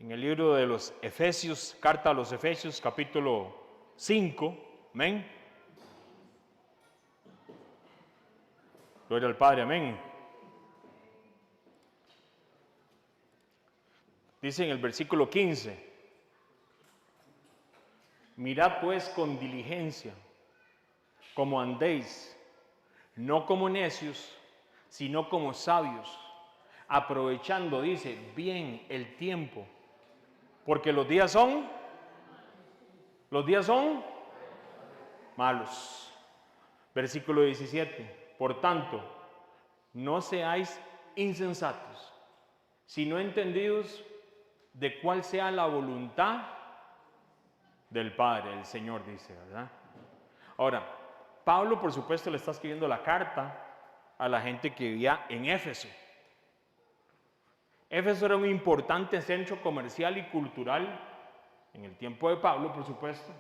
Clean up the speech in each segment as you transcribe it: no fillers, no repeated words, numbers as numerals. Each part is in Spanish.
en el libro de los Efesios, carta a los Efesios, capítulo 5, amén. Gloria al Padre, amén. Dice en el versículo 15, mirad pues con diligencia como andéis, no como necios, sino como sabios, aprovechando, dice, bien el tiempo, porque los días son malos. Versículo 17, por tanto, no seáis insensatos, sino entendidos de cuál sea la voluntad del Padre, el Señor dice, ¿verdad? Ahora, Pablo, por supuesto, le está escribiendo la carta a la gente que vivía en Éfeso. Éfeso era un importante centro comercial y cultural en el tiempo de Pablo, por supuesto,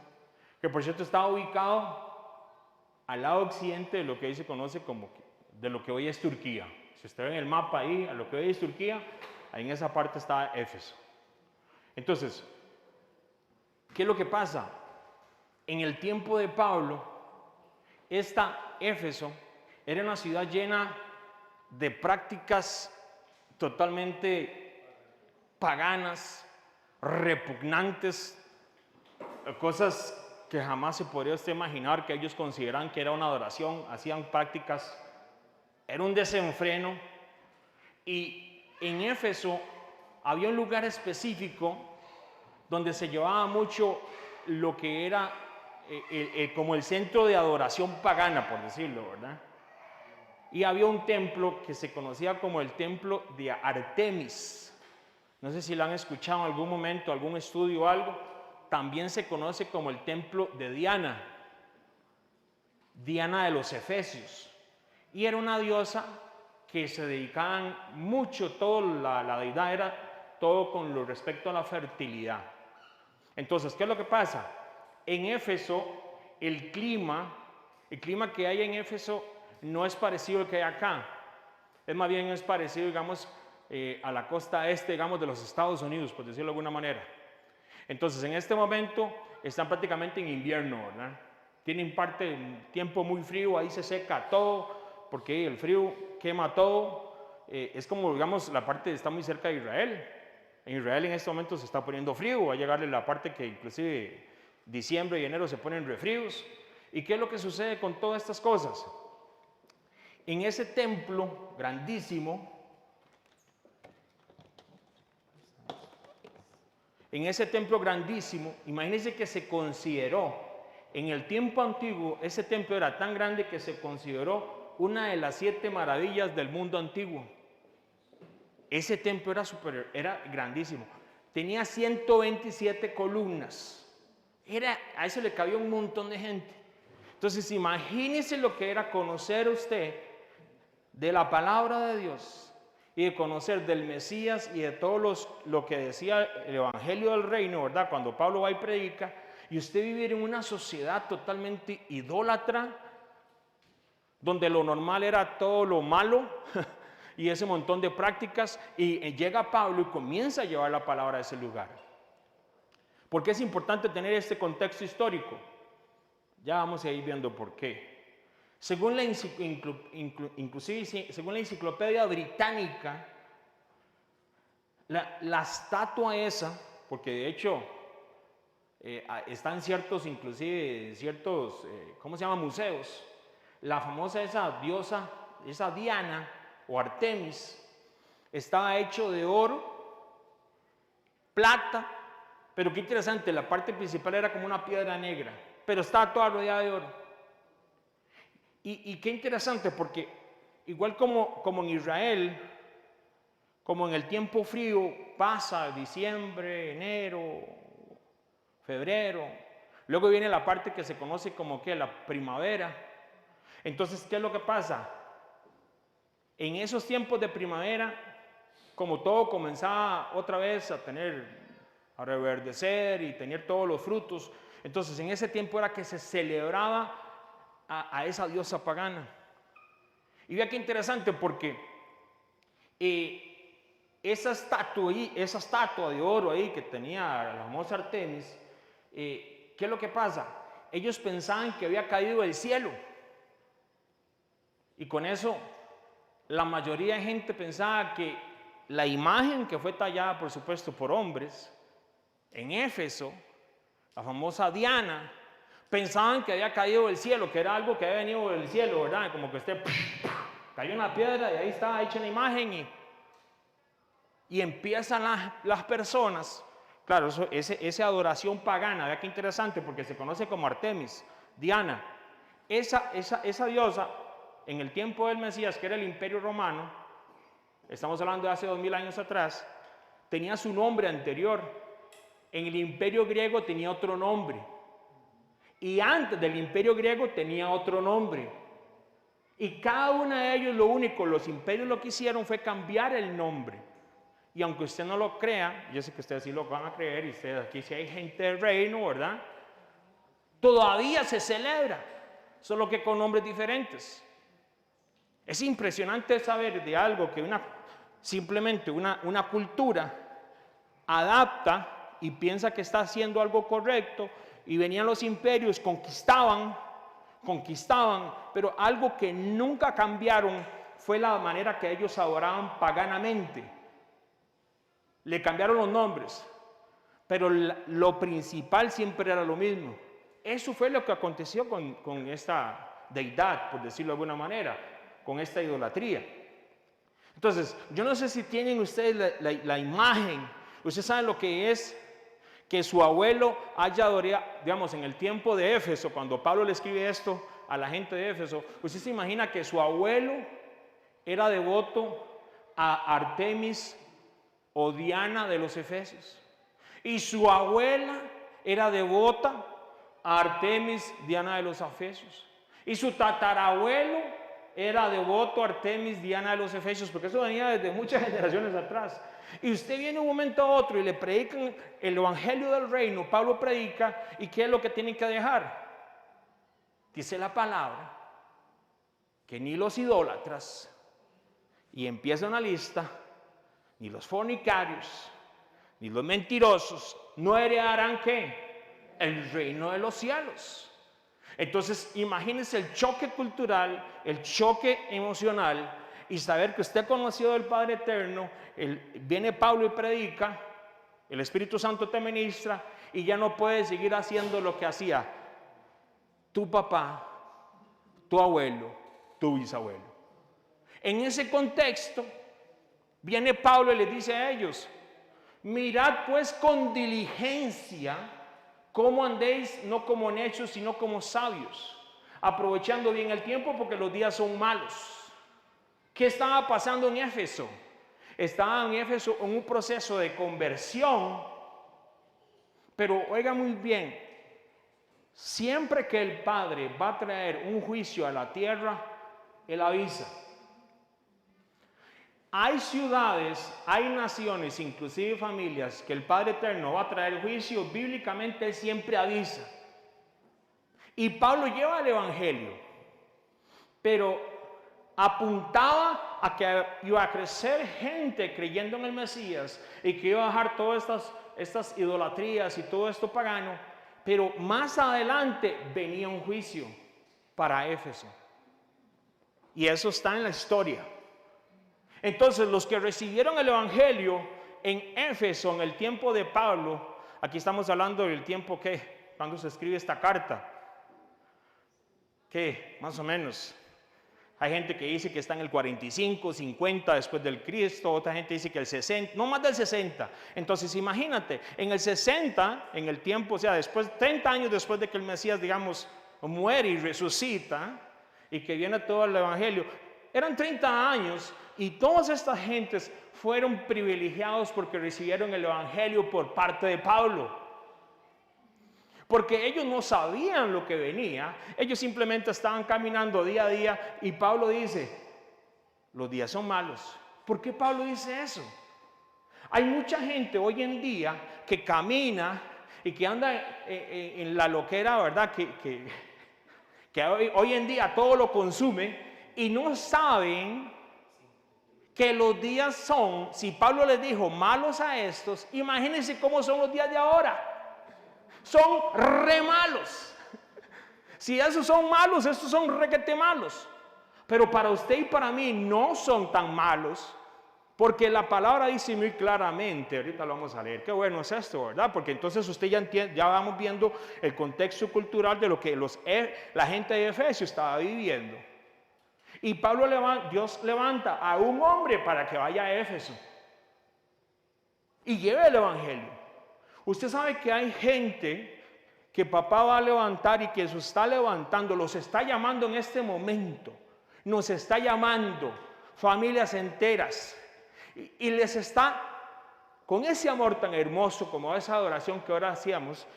que por cierto estaba ubicado al lado occidente de lo que hoy se conoce como de lo que hoy es Turquía. Si usted ve en el mapa ahí, a lo que hoy es Turquía, ahí en esa parte está Éfeso. Entonces, ¿qué es lo que pasa? En el tiempo de Pablo, esta Éfeso era una ciudad llena de prácticas totalmente paganas, repugnantes, cosas que jamás se podría usted imaginar que ellos consideraban que era una adoración, hacían prácticas, era un desenfreno. Y en Éfeso había un lugar específico donde se llevaba mucho lo que era como el centro de adoración pagana, por decirlo, ¿verdad? Y había un templo que se conocía como el templo de Artemis. No sé si lo han escuchado en algún momento, algún estudio o algo. También se conoce como el templo de Diana, Diana de los Efesios. Y era una diosa que se dedicaban mucho, la deidad era todo con lo respecto a la fertilidad. Entonces, ¿qué es lo que pasa? En Éfeso, el clima que hay en Éfeso no es parecido al que hay acá. Es más bien es parecido, digamos, a la costa este, digamos, de los Estados Unidos, por decirlo de alguna manera. Entonces, en este momento están prácticamente en invierno, ¿verdad? Tienen tiempo muy frío, ahí se seca todo, porque el frío quema todo. Es como, digamos, la parte está muy cerca de Israel. En Israel en este momento se está poniendo frío, va a llegarle la parte que inclusive diciembre y enero se ponen refríos. ¿Y qué es lo que sucede con todas estas cosas? En ese templo grandísimo, imagínense que se consideró, en el tiempo antiguo, ese templo era tan grande que se consideró una de las 7 maravillas del mundo antiguo. Ese templo era grandísimo. Tenía 127 columnas. A eso le cabía un montón de gente. Entonces, imagínense lo que era conocer usted de la palabra de Dios y de conocer del Mesías y de todo lo que decía el Evangelio del Reino, ¿verdad? Cuando Pablo va y predica, y usted vivir en una sociedad totalmente idólatra, donde lo normal era todo lo malo y ese montón de prácticas, y llega Pablo y comienza a llevar la palabra a ese lugar. ¿Por qué es importante tener este contexto histórico? Ya vamos a ir viendo por qué. Según la enciclopedia británica, la estatua esa, porque de hecho están ciertos ¿cómo se llama? Museos. La famosa esa diosa, esa Diana o Artemis, estaba hecho de oro, plata, pero qué interesante, la parte principal era como una piedra negra, pero estaba toda rodeada de oro. Y qué interesante, porque igual como en Israel, como en el tiempo frío pasa diciembre, enero, febrero, luego viene la parte que se conoce como que la primavera. Entonces, ¿qué es lo que pasa? En esos tiempos de primavera, como todo comenzaba otra vez a reverdecer y tener todos los frutos, entonces en ese tiempo era que se celebraba a esa diosa pagana. Y vea qué interesante, porque esa estatua de oro ahí que tenía la famosa Artemis, ¿qué es lo que pasa? Ellos pensaban que había caído del cielo. Y con eso, la mayoría de gente pensaba que la imagen que fue tallada, por supuesto, por hombres, en Éfeso, la famosa Diana, pensaban que había caído del cielo, que era algo que había venido del cielo, ¿verdad? Como que cayó una piedra y ahí estaba hecha la imagen y empiezan las personas, claro, esa adoración pagana, vea qué interesante, porque se conoce como Artemis, Diana, esa diosa, en el tiempo del Mesías, que era el Imperio Romano, estamos hablando de hace 2000 años atrás, tenía su nombre anterior. En el Imperio griego tenía otro nombre. Y antes del Imperio griego tenía otro nombre. Y cada uno de ellos, los imperios lo que hicieron fue cambiar el nombre. Y aunque usted no lo crea, yo sé que ustedes sí lo van a creer, y ustedes aquí sí hay gente del reino, ¿verdad? Todavía se celebra, solo que con nombres diferentes. Es impresionante saber de algo que simplemente una cultura adapta y piensa que está haciendo algo correcto, y venían los imperios, conquistaban, pero algo que nunca cambiaron fue la manera que ellos adoraban paganamente. Le cambiaron los nombres, pero lo principal siempre era lo mismo. Eso fue lo que aconteció con esta deidad, por decirlo de alguna manera, con esta idolatría. Entonces, yo no sé si tienen ustedes la imagen, ustedes saben lo que es que su abuelo haya adorado, digamos, en el tiempo de Éfeso, cuando Pablo le escribe esto a la gente de Éfeso, usted se imagina que su abuelo era devoto a Artemis o Diana de los Efesios, y su abuela era devota a Artemis, Diana de los Efesios, y su tatarabuelo era devoto a Artemis, Diana de los Efesios, porque eso venía desde muchas generaciones atrás. Y usted viene un momento a otro y le predican el evangelio del reino, Pablo predica, ¿y qué es lo que tienen que dejar? Dice la palabra que ni los idólatras, y empieza una lista, ni los fornicarios, ni los mentirosos, no heredarán ¿qué? El reino de los cielos. Entonces, imagínense el choque cultural, el choque emocional, y saber que usted conoció del Padre Eterno, viene Pablo y predica, el Espíritu Santo te ministra, y ya no puedes seguir haciendo lo que hacía tu papá, tu abuelo, tu bisabuelo. En ese contexto, viene Pablo y les dice a ellos: mirad pues con diligencia cómo andéis, no como necios, sino como sabios, aprovechando bien el tiempo, porque los días son malos. ¿Qué estaba pasando en Éfeso? Estaba en Éfeso en un proceso de conversión, pero oiga muy bien, siempre que el Padre va a traer un juicio a la tierra, Él avisa. Hay ciudades, hay naciones, inclusive familias, que el Padre Eterno va a traer juicio, bíblicamente Él siempre avisa. Y Pablo lleva el Evangelio, pero apuntaba a que iba a crecer gente creyendo en el Mesías y que iba a dejar todas estas idolatrías y todo esto pagano, pero más adelante venía un juicio para Éfeso. Y eso está en la historia. Entonces, los que recibieron el Evangelio en Éfeso, en el tiempo de Pablo, aquí estamos hablando del tiempo que, cuando se escribe esta carta, que más o menos, hay gente que dice que está en el 45, 50 después del Cristo, otra gente dice que el 60, no más del 60. Entonces, imagínate, en el 60, en el tiempo, o sea, después, 30 años después de que el Mesías, digamos, muere y resucita, y que viene todo el Evangelio, eran 30 años, y todas estas gentes fueron privilegiados porque recibieron el Evangelio por parte de Pablo. Porque ellos no sabían lo que venía, ellos simplemente estaban caminando día a día, y Pablo dice, los días son malos. ¿Por qué Pablo dice eso? Hay mucha gente hoy en día que camina y que anda en la loquera, ¿verdad? Que hoy en día todo lo consume y no saben que los días son, si Pablo les dijo malos a estos, imagínense cómo son los días de ahora. Son re malos. Si esos son malos, estos son requete malos. Pero para usted y para mí no son tan malos, porque la palabra dice muy claramente, ahorita lo vamos a leer, qué bueno es esto, ¿verdad? Porque entonces usted ya entiende, ya vamos viendo el contexto cultural de lo que la gente de Efesios estaba viviendo. Y Dios levanta a un hombre para que vaya a Éfeso y lleve el evangelio. Usted sabe que hay gente que papá va a levantar y que se está levantando, los está llamando en este momento, nos está llamando familias enteras y les está, con ese amor tan hermoso como esa adoración que ahora hacíamos,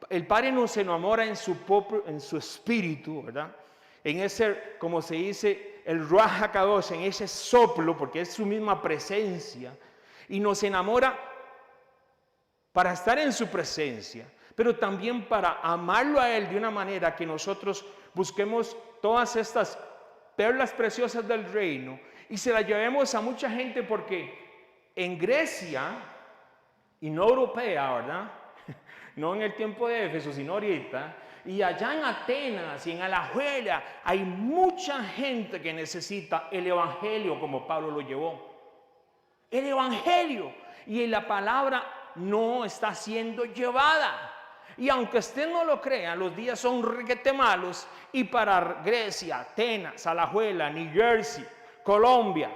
el Padre nos enamora en su espíritu, ¿verdad? En ese, como se dice, el Ruach HaKadosh, en ese soplo, porque es su misma presencia, y nos enamora para estar en su presencia, pero también para amarlo a Él de una manera que nosotros busquemos todas estas perlas preciosas del reino y se las llevemos a mucha gente, porque en Grecia, y no europea, ¿verdad? No en el tiempo de Éfeso, sino ahorita, y allá en Atenas y en Alajuela hay mucha gente que necesita el evangelio como Pablo lo llevó. El evangelio, y la palabra no está siendo llevada. Y aunque usted no lo crea, los días son requete malos, y para Grecia, Atenas, Alajuela, New Jersey, Colombia,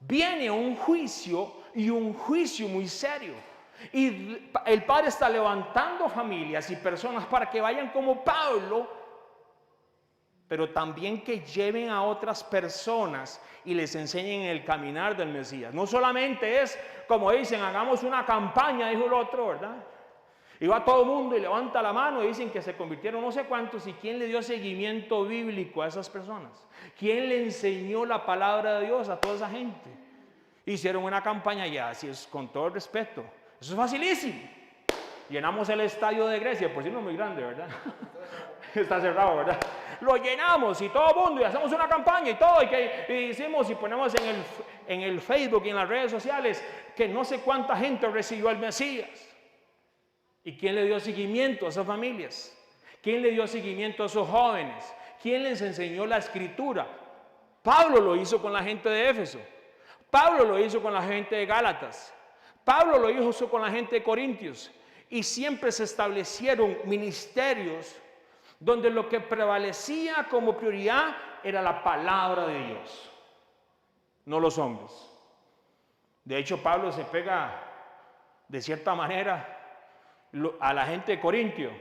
viene un juicio, y un juicio muy serio. Y el Padre está levantando familias y personas para que vayan como Pablo, pero también que lleven a otras personas y les enseñen el caminar del Mesías. No solamente es, como dicen, hagamos una campaña, dijo el otro, ¿verdad? Y va todo el mundo y levanta la mano y dicen que se convirtieron no sé cuántos. ¿Y quién le dio seguimiento bíblico a esas personas? ¿Quién le enseñó la palabra de Dios a toda esa gente? Hicieron una campaña ya, así es, con todo el respeto. Eso es facilísimo. Llenamos el estadio de Grecia, por si no es muy grande, ¿verdad? Está cerrado, ¿verdad? Lo llenamos y todo el mundo, y hacemos una campaña y todo, y hicimos y ponemos en el Facebook y en las redes sociales que no sé cuánta gente recibió al Mesías. ¿Y quién le dio seguimiento a esas familias? ¿Quién le dio seguimiento a esos jóvenes? ¿Quién les enseñó la escritura? Pablo lo hizo con la gente de Éfeso. Pablo lo hizo con la gente de Gálatas. Pablo lo hizo con la gente de Corintios. Y siempre se establecieron ministerios donde lo que prevalecía como prioridad era la palabra de Dios, no los hombres. De hecho, Pablo se pega de cierta manera a la gente de Corintio.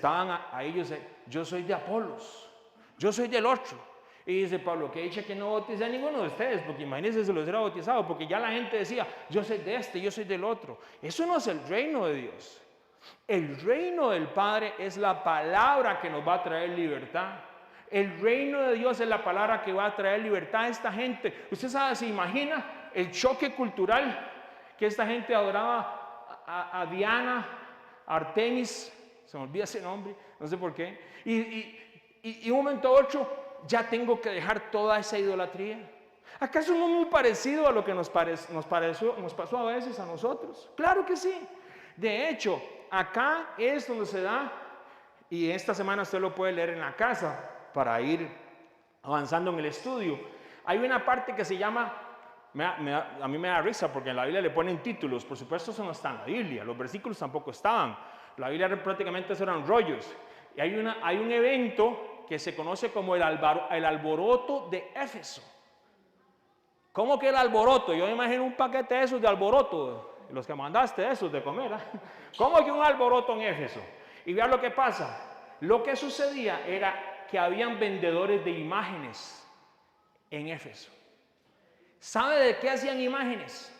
A ellos, yo soy de Apolos, yo soy del otro. Y dice Pablo, que dice que no bautice a ninguno de ustedes, porque imagínense si los hubiera bautizado, porque ya la gente decía, yo soy de este, yo soy del otro. Eso no es el reino de Dios. El reino del Padre es la palabra que nos va a traer libertad. El reino de Dios es la palabra que va a traer libertad a esta gente. Usted sabe, se imagina el choque cultural que esta gente adoraba a Diana, a Artemis, se me olvida ese nombre, no sé por qué. Y un momento a otro, ya tengo que dejar toda esa idolatría. ¿Acaso no es muy parecido a lo que nos pasó a veces a nosotros? Claro que sí. De hecho, acá es donde se da, y esta semana usted lo puede leer en la casa para ir avanzando en el estudio. Hay una parte que se llama, a mí me da risa porque en la Biblia le ponen títulos, por supuesto eso no está en la Biblia, los versículos tampoco estaban, la Biblia prácticamente eran rollos. Y hay un evento que se conoce como el alboroto de Éfeso. ¿Cómo que el alboroto? Yo me imagino un paquete de esos de alboroto, los que mandaste esos de comer, ¿eh? ¿Cómo que un alboroto en Éfeso? Y vean lo que pasa. Lo que sucedía era que habían vendedores de imágenes en Éfeso. ¿Sabe de qué hacían imágenes?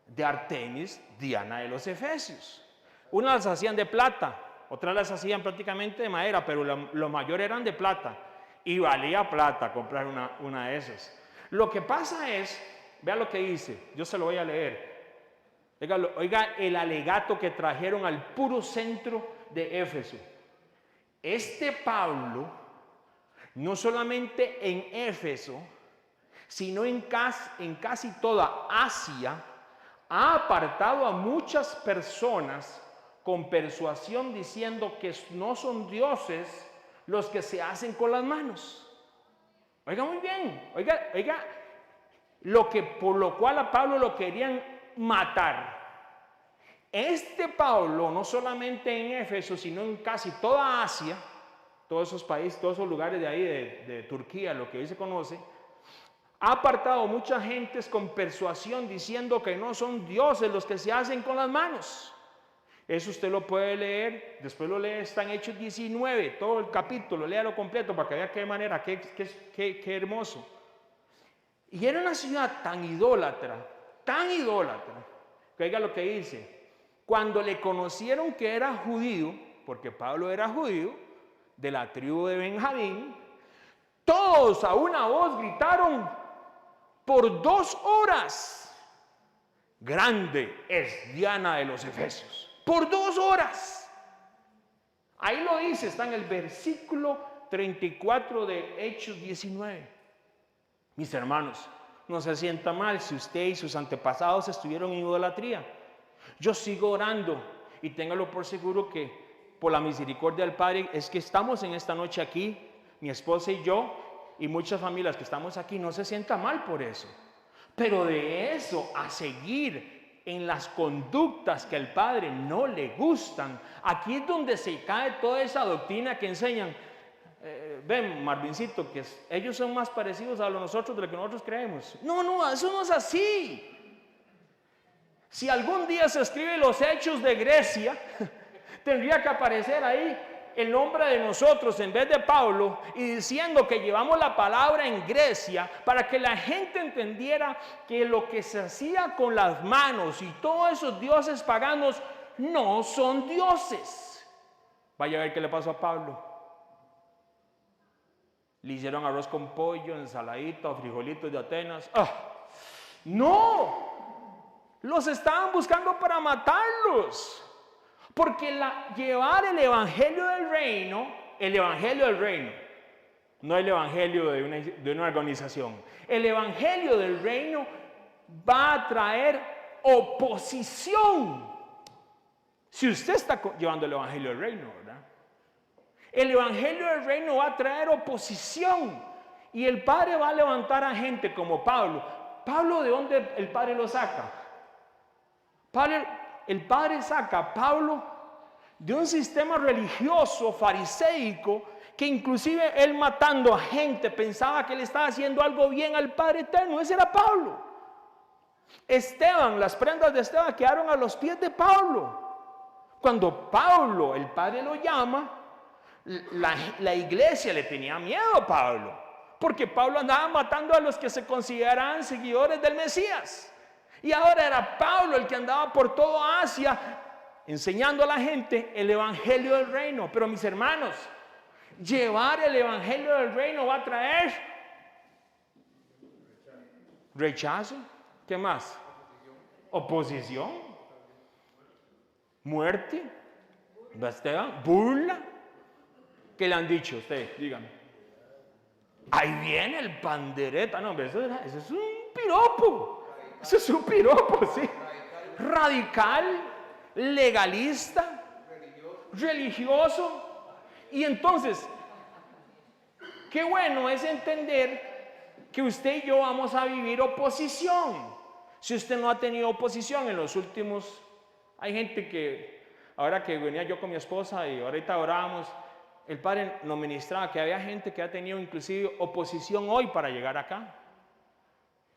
De Artemis, Diana de los Efesios. Unas las hacían de plata, otras las hacían prácticamente de madera, pero lo mayor eran de plata. Y valía plata comprar una de esas. Lo que pasa es, vea lo que dice, yo se lo voy a leer. Oiga el alegato que trajeron al puro centro de Éfeso. Este Pablo, no solamente en Éfeso, sino en casi toda Asia, ha apartado a muchas personas con persuasión diciendo que no son dioses los que se hacen con las manos. Oiga muy bien, oiga, por lo cual a Pablo lo querían matar. Este Pablo, no solamente en Éfeso, sino en casi toda Asia, todos esos países, todos esos lugares de ahí, de Turquía, lo que hoy se conoce, ha apartado muchas gentes con persuasión diciendo que no son dioses los que se hacen con las manos. Eso usted lo puede leer, después lo lee, está en Hechos 19, todo el capítulo, léalo completo para que vea qué manera, qué hermoso. Y era una ciudad tan idólatra, que oiga lo que dice, cuando le conocieron que era judío, porque Pablo era judío, de la tribu de Benjamín, todos a una voz gritaron por 2 horas, grande es Diana de los Efesios. Por 2 horas. Ahí lo dice, está en el versículo 34 de Hechos 19. Mis hermanos, no se sienta mal si usted y sus antepasados estuvieron en idolatría. Yo sigo orando y téngalo por seguro que por la misericordia del Padre es que estamos en esta noche aquí, mi esposa y yo, y muchas familias que estamos aquí, no se sienta mal por eso. Pero de eso a seguir en las conductas que al Padre no le gustan, aquí es donde se cae toda esa doctrina que enseñan. Ven, Marvincito, que ellos son más parecidos a nosotros de lo que nosotros creemos. No, eso no es así. Si algún día se escribe los hechos de Grecia, tendría que aparecer ahí el nombre de nosotros en vez de Pablo y diciendo que llevamos la palabra en Grecia para que la gente entendiera que lo que se hacía con las manos y todos esos dioses paganos no son dioses. Vaya a ver qué le pasó a Pablo. Le hicieron arroz con pollo, ensaladita o frijolitos de Atenas. ¡No! Los estaban buscando para matarlos. Porque llevar el evangelio del reino, no el evangelio de una organización, el evangelio del reino va a traer oposición. Si usted está llevando el evangelio del reino, ¿verdad? El evangelio del reino va a traer oposición. Y el Padre va a levantar a gente como Pablo. ¿Pablo de dónde el Padre lo saca? El Padre saca a Pablo de un sistema religioso fariseico que inclusive él matando a gente pensaba que le estaba haciendo algo bien al Padre Eterno. Ese era Pablo. Esteban, las prendas de Esteban quedaron a los pies de Pablo. Cuando Pablo, el Padre lo llama, la iglesia le tenía miedo a Pablo, porque Pablo andaba matando a los que se consideraban seguidores del Mesías. Y ahora era Pablo el que andaba por toda Asia enseñando a la gente el evangelio del reino. Pero mis hermanos, llevar el evangelio del reino va a traer rechazo. ¿Qué más? Oposición. Muerte. Esteban, burla. ¿Qué le han dicho a usted? Dígame. Ahí viene el pandereta. No, hombre, eso es un piropo. Eso es un piropo, sí. Radical, legalista, religioso. Y entonces, qué bueno es entender que usted y yo vamos a vivir oposición. Si usted no ha tenido oposición en los últimos... Hay gente que, ahora que venía yo con mi esposa y ahorita orábamos, el Padre nos ministraba que había gente que ha tenido inclusive oposición hoy para llegar acá.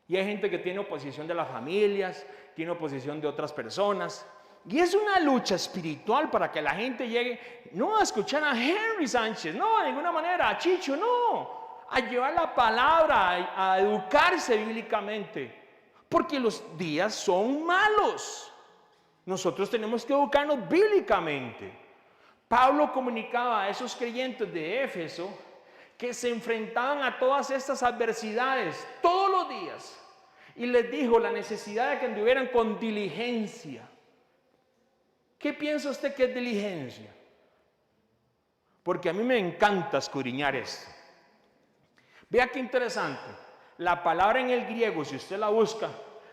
Y hay gente que tiene oposición de las familias, tiene oposición de otras personas. Y es una lucha espiritual para que la gente llegue, no a escuchar a Henry Sánchez, no, de ninguna manera, a Chicho, no. A llevar la palabra, a educarse bíblicamente. Porque los días son malos. Nosotros tenemos que educarnos bíblicamente. Pablo comunicaba a esos creyentes de Éfeso que se enfrentaban a todas estas adversidades todos los días. Y les dijo la necesidad de que anduvieran con diligencia. ¿Qué piensa usted que es diligencia? Porque a mí me encanta escudriñar esto. Vea qué interesante. La palabra en el griego, si usted la busca,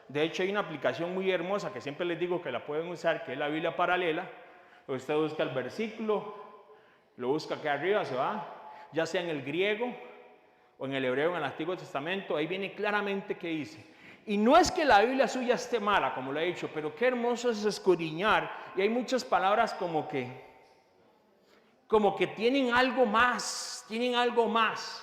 de hecho hay una aplicación muy hermosa que siempre les digo que la pueden usar, que es la Biblia paralela. Usted busca el versículo, lo busca aquí arriba, se va, ya sea en el griego o en el hebreo en el Antiguo Testamento, ahí viene claramente que dice. Y no es que la Biblia suya esté mala, como lo he dicho, pero qué hermoso es escudriñar. Y hay muchas palabras como que tienen algo más, tienen algo más.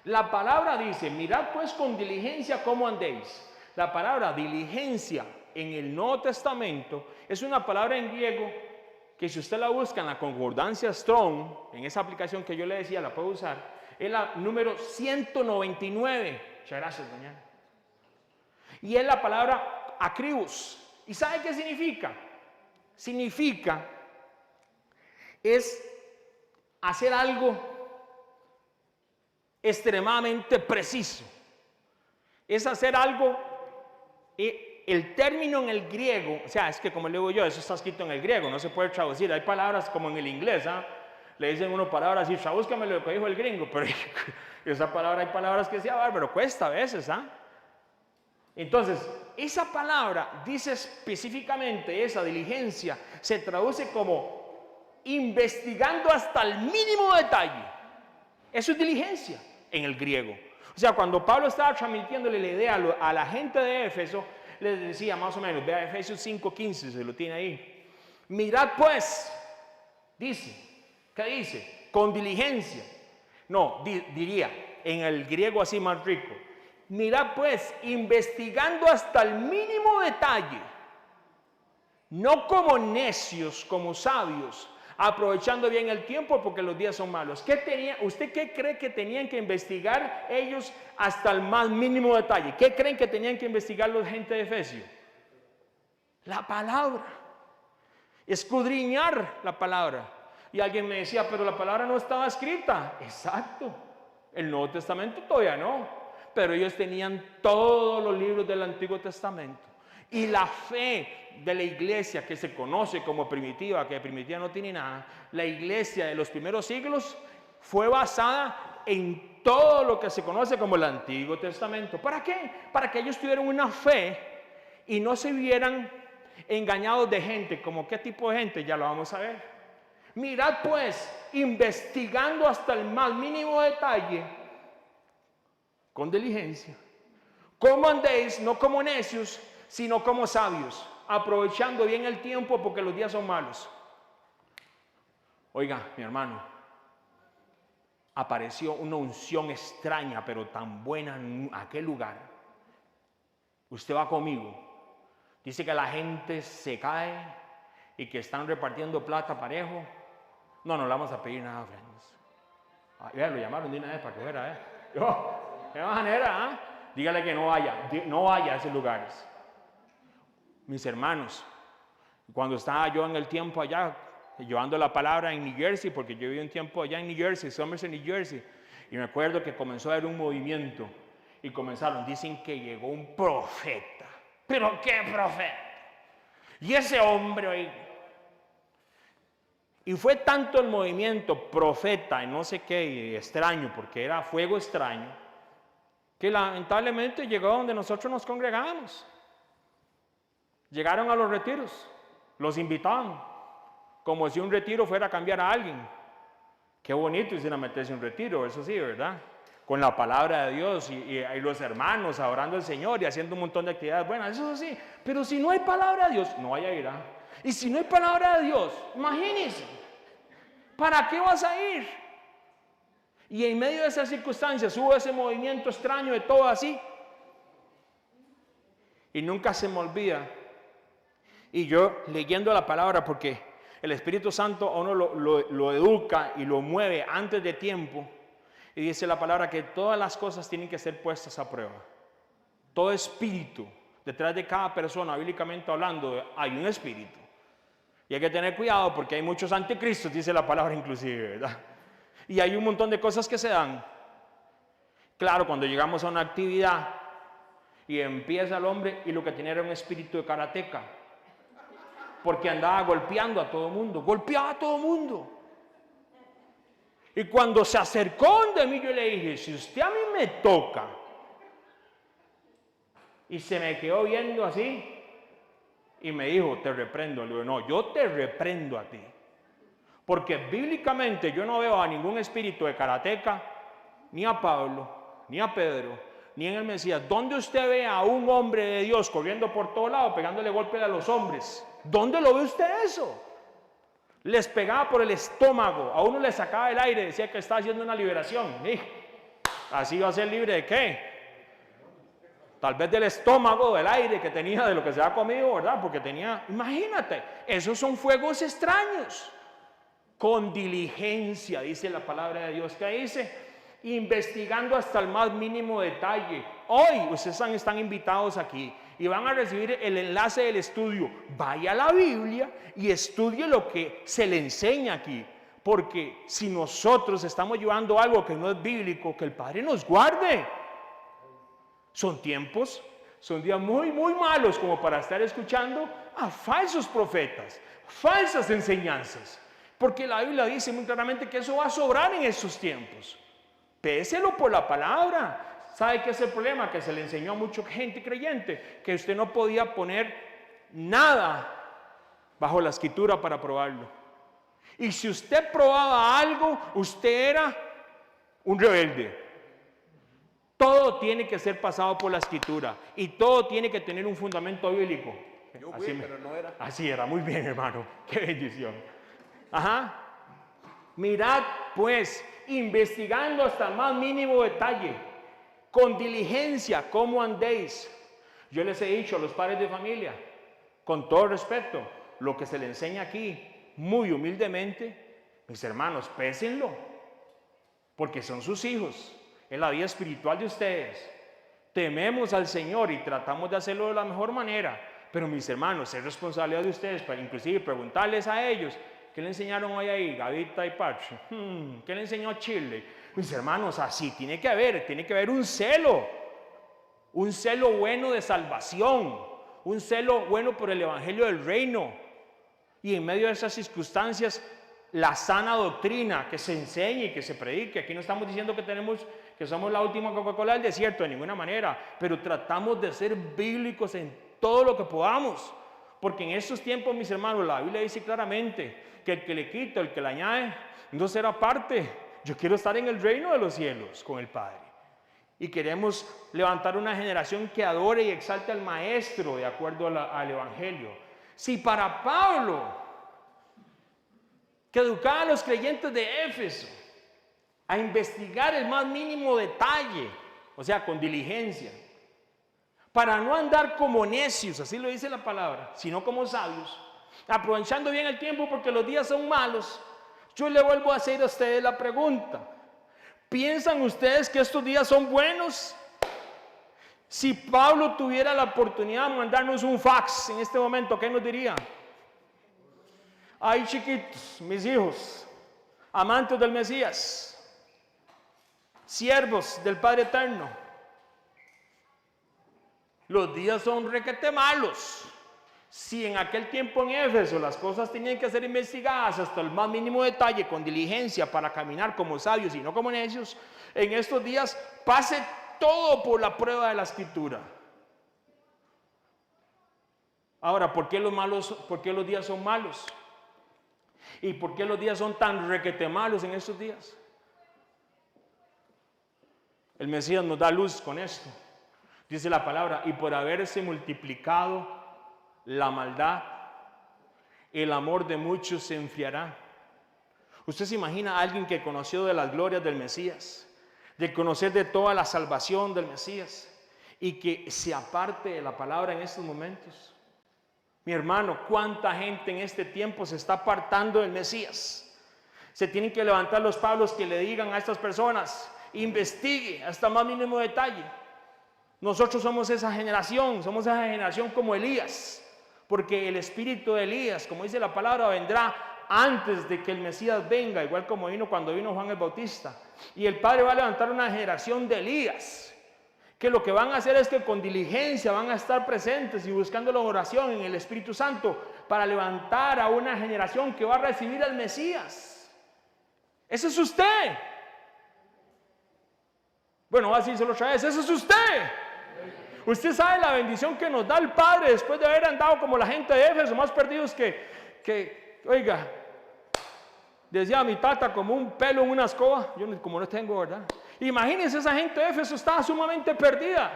La palabra dice, mirad pues con diligencia cómo andéis. La palabra diligencia en el Nuevo Testamento es una palabra en griego que si usted la busca en la concordancia Strong, en esa aplicación que yo le decía, la puede usar, es la número 199. Muchas gracias, doña. Y es la palabra acribus. ¿Y sabe qué significa? Significa es hacer algo extremadamente preciso. Es hacer algo, el término en el griego, o sea, es que como le digo yo, eso está escrito en el griego, no se puede traducir. Hay palabras como en el inglés, le dicen uno palabras y búscame lo que dijo el gringo, pero esa palabra, hay palabras que sea bárbaro, cuesta a veces, Entonces, esa palabra dice específicamente, esa diligencia, se traduce como investigando hasta el mínimo detalle. Eso es diligencia en el griego. O sea, cuando Pablo estaba transmitiéndole la idea a la gente de Éfeso, les decía más o menos, vea Efesios 5:15, se lo tiene ahí. Mirad pues, dice, ¿qué dice? Con diligencia. No, diría, en el griego así más rico. Mirad pues, investigando hasta el mínimo detalle, no como necios, como sabios, aprovechando bien el tiempo porque los días son malos. ¿Usted qué cree que tenían que investigar ellos hasta el más mínimo detalle? ¿Qué creen que tenían que investigar los gente de Efesio? La palabra. Escudriñar la palabra. Y alguien me decía, pero la palabra no estaba escrita. Exacto. El Nuevo Testamento todavía no. Pero ellos tenían todos los libros del Antiguo Testamento. Y la fe de la iglesia que se conoce como primitiva, que primitiva no tiene nada, la iglesia de los primeros siglos fue basada en todo lo que se conoce como el Antiguo Testamento. ¿Para qué? Para que ellos tuvieran una fe y no se vieran engañados de gente. ¿Como qué tipo de gente? Ya lo vamos a ver. Mirad pues, investigando hasta el más mínimo detalle, con diligencia, cómo andéis, no como necios, sino como sabios, aprovechando bien el tiempo porque los días son malos. Oiga, mi hermano, apareció una unción extraña, pero tan buena en aquel lugar. Usted va conmigo. Dice que la gente se cae y que están repartiendo plata parejo. No le vamos a pedir nada, friends. Ya lo llamaron de una vez para que fuera, ¿De qué manera, Dígale que no vaya a esos lugares. Mis hermanos, cuando estaba yo en el tiempo allá, llevando la palabra en New Jersey, porque yo viví un tiempo allá en New Jersey, Somerset, New Jersey, y me acuerdo que comenzó a haber un movimiento, y dicen que llegó un profeta. ¿Pero qué profeta? Y ese hombre, y fue tanto el movimiento profeta, y no sé qué, extraño, porque era fuego extraño, que lamentablemente llegó donde nosotros nos congregábamos. Llegaron a los retiros, los invitaban, como si un retiro fuera a cambiar a alguien. Qué bonito ir a meterse en un retiro, eso sí, ¿verdad? Con la palabra de Dios y los hermanos adorando al Señor y haciendo un montón de actividades buenas, eso sí. Pero si no hay palabra de Dios, no vaya a ir. Y si no hay palabra de Dios, imagínense, ¿para qué vas a ir? Y en medio de esas circunstancias hubo ese movimiento extraño de todo así. Y nunca se me olvida. Y yo leyendo la palabra, porque el Espíritu Santo a uno lo educa y lo mueve antes de tiempo. Y dice la palabra que todas las cosas tienen que ser puestas a prueba. Todo espíritu, detrás de cada persona, bíblicamente hablando, hay un espíritu. Y hay que tener cuidado porque hay muchos anticristos, dice la palabra inclusive, ¿verdad? Y hay un montón de cosas que se dan. Claro, cuando llegamos a una actividad y empieza el hombre y lo que tenía era un espíritu de karateca. Porque andaba golpeando a todo mundo, golpeaba a todo mundo. Y cuando se acercó de mí, yo le dije, si usted a mí me toca, Y se me quedó viendo así y me dijo, te reprendo. Le digo, no, yo te reprendo a ti. Porque bíblicamente yo no veo a ningún espíritu de karateca, ni a Pablo, ni a Pedro, ni en el Mesías. ¿Dónde usted ve a un hombre de Dios corriendo por todo lado, pegándole golpes a los hombres? ¿Dónde lo ve usted eso? Les pegaba por el estómago, a uno le sacaba el aire, decía que estaba haciendo una liberación. ¿Así va a ser libre de qué? Tal vez del estómago, del aire que tenía, de lo que se ha comido, ¿verdad? Porque tenía, imagínate, esos son fuegos extraños. Con diligencia, dice la palabra de Dios. ¿Qué dice? Investigando hasta el más mínimo detalle. Hoy ustedes están invitados aquí y van a recibir el enlace del estudio. Vaya a la Biblia y estudie lo que se le enseña aquí. Porque si nosotros estamos llevando algo que no es bíblico, que el Padre nos guarde. Son tiempos, son días muy, muy malos como para estar escuchando a falsos profetas, falsas enseñanzas. Porque la Biblia dice muy claramente que eso va a sobrar en estos tiempos. Péselo por la palabra. ¿Sabe qué es el problema? Que se le enseñó a mucha gente creyente que usted no podía poner nada bajo la escritura para probarlo. Y si usted probaba algo, usted era un rebelde. Todo tiene que ser pasado por la escritura y todo tiene que tener un fundamento bíblico. Yo fui, pero no era. Así era, muy bien, hermano. Qué bendición. Ajá. Mirad, pues, investigando hasta el más mínimo detalle, con diligencia, cómo andéis. Yo les he dicho a los padres de familia, con todo respeto, lo que se le enseña aquí, muy humildemente, mis hermanos, pésenlo, porque son sus hijos. En la vida espiritual de ustedes, tememos al Señor y tratamos de hacerlo de la mejor manera, pero mis hermanos, es responsabilidad de ustedes para inclusive preguntarles a ellos, ¿qué le enseñaron hoy ahí, Gavita y Pache? ¿Qué le enseñó Chile? Mis hermanos, así tiene que haber un celo bueno de salvación, un celo bueno por el evangelio del reino, y en medio de esas circunstancias, la sana doctrina, que se enseñe y que se predique. Aquí no estamos diciendo que somos la última Coca-Cola del desierto, de ninguna manera, pero tratamos de ser bíblicos en todo lo que podamos, porque en estos tiempos, mis hermanos, la Biblia dice claramente que el que le quita, el que le añade, no será parte. Yo quiero estar en el reino de los cielos con el Padre, y queremos levantar una generación que adore y exalte al Maestro de acuerdo al Evangelio. Si para Pablo, que educaba a los creyentes de Éfeso a investigar el más mínimo detalle, o sea, con diligencia, para no andar como necios, así lo dice la palabra, sino como sabios, aprovechando bien el tiempo porque los días son malos. Yo le vuelvo a hacer a ustedes la pregunta: ¿piensan ustedes que estos días son buenos? Si Pablo tuviera la oportunidad de mandarnos un fax en este momento, ¿qué nos diría? Ay, chiquitos, mis hijos, amantes del Mesías, siervos del Padre Eterno, los días son requete malos. Si en aquel tiempo en Éfeso las cosas tenían que ser investigadas hasta el más mínimo detalle, con diligencia, para caminar como sabios y no como necios, en estos días pase todo por la prueba de la Escritura. Ahora, ¿por qué los días son malos? ¿Y por qué los días son tan requete malos en estos días? El Mesías nos da luz con esto. Dice la palabra: y por haberse multiplicado la maldad, el amor de muchos se enfriará. ¿Usted se imagina a alguien que conoció de las glorias del Mesías, de conocer de toda la salvación del Mesías, y que se aparte de la palabra en estos momentos? Mi hermano, ¿cuánta gente en este tiempo se está apartando del Mesías? Se tienen que levantar los Pablos que le digan a estas personas: investigue hasta más mínimo detalle. Nosotros somos esa generación como Elías, porque el espíritu de Elías, como dice la palabra, vendrá antes de que el Mesías venga, igual como vino cuando vino Juan el Bautista. Y el Padre va a levantar una generación de Elías, que lo que van a hacer es que con diligencia van a estar presentes y buscando la oración en el Espíritu Santo para levantar a una generación que va a recibir al Mesías. Ese es usted. Bueno, voy a decírselo otra vez: ese es usted. Usted sabe la bendición que nos da el Padre después de haber andado como la gente de Éfeso, más perdidos oiga, decía mi tata, como un pelo en una escoba. Yo como no tengo, ¿verdad? Imagínense, esa gente de Éfeso estaba sumamente perdida.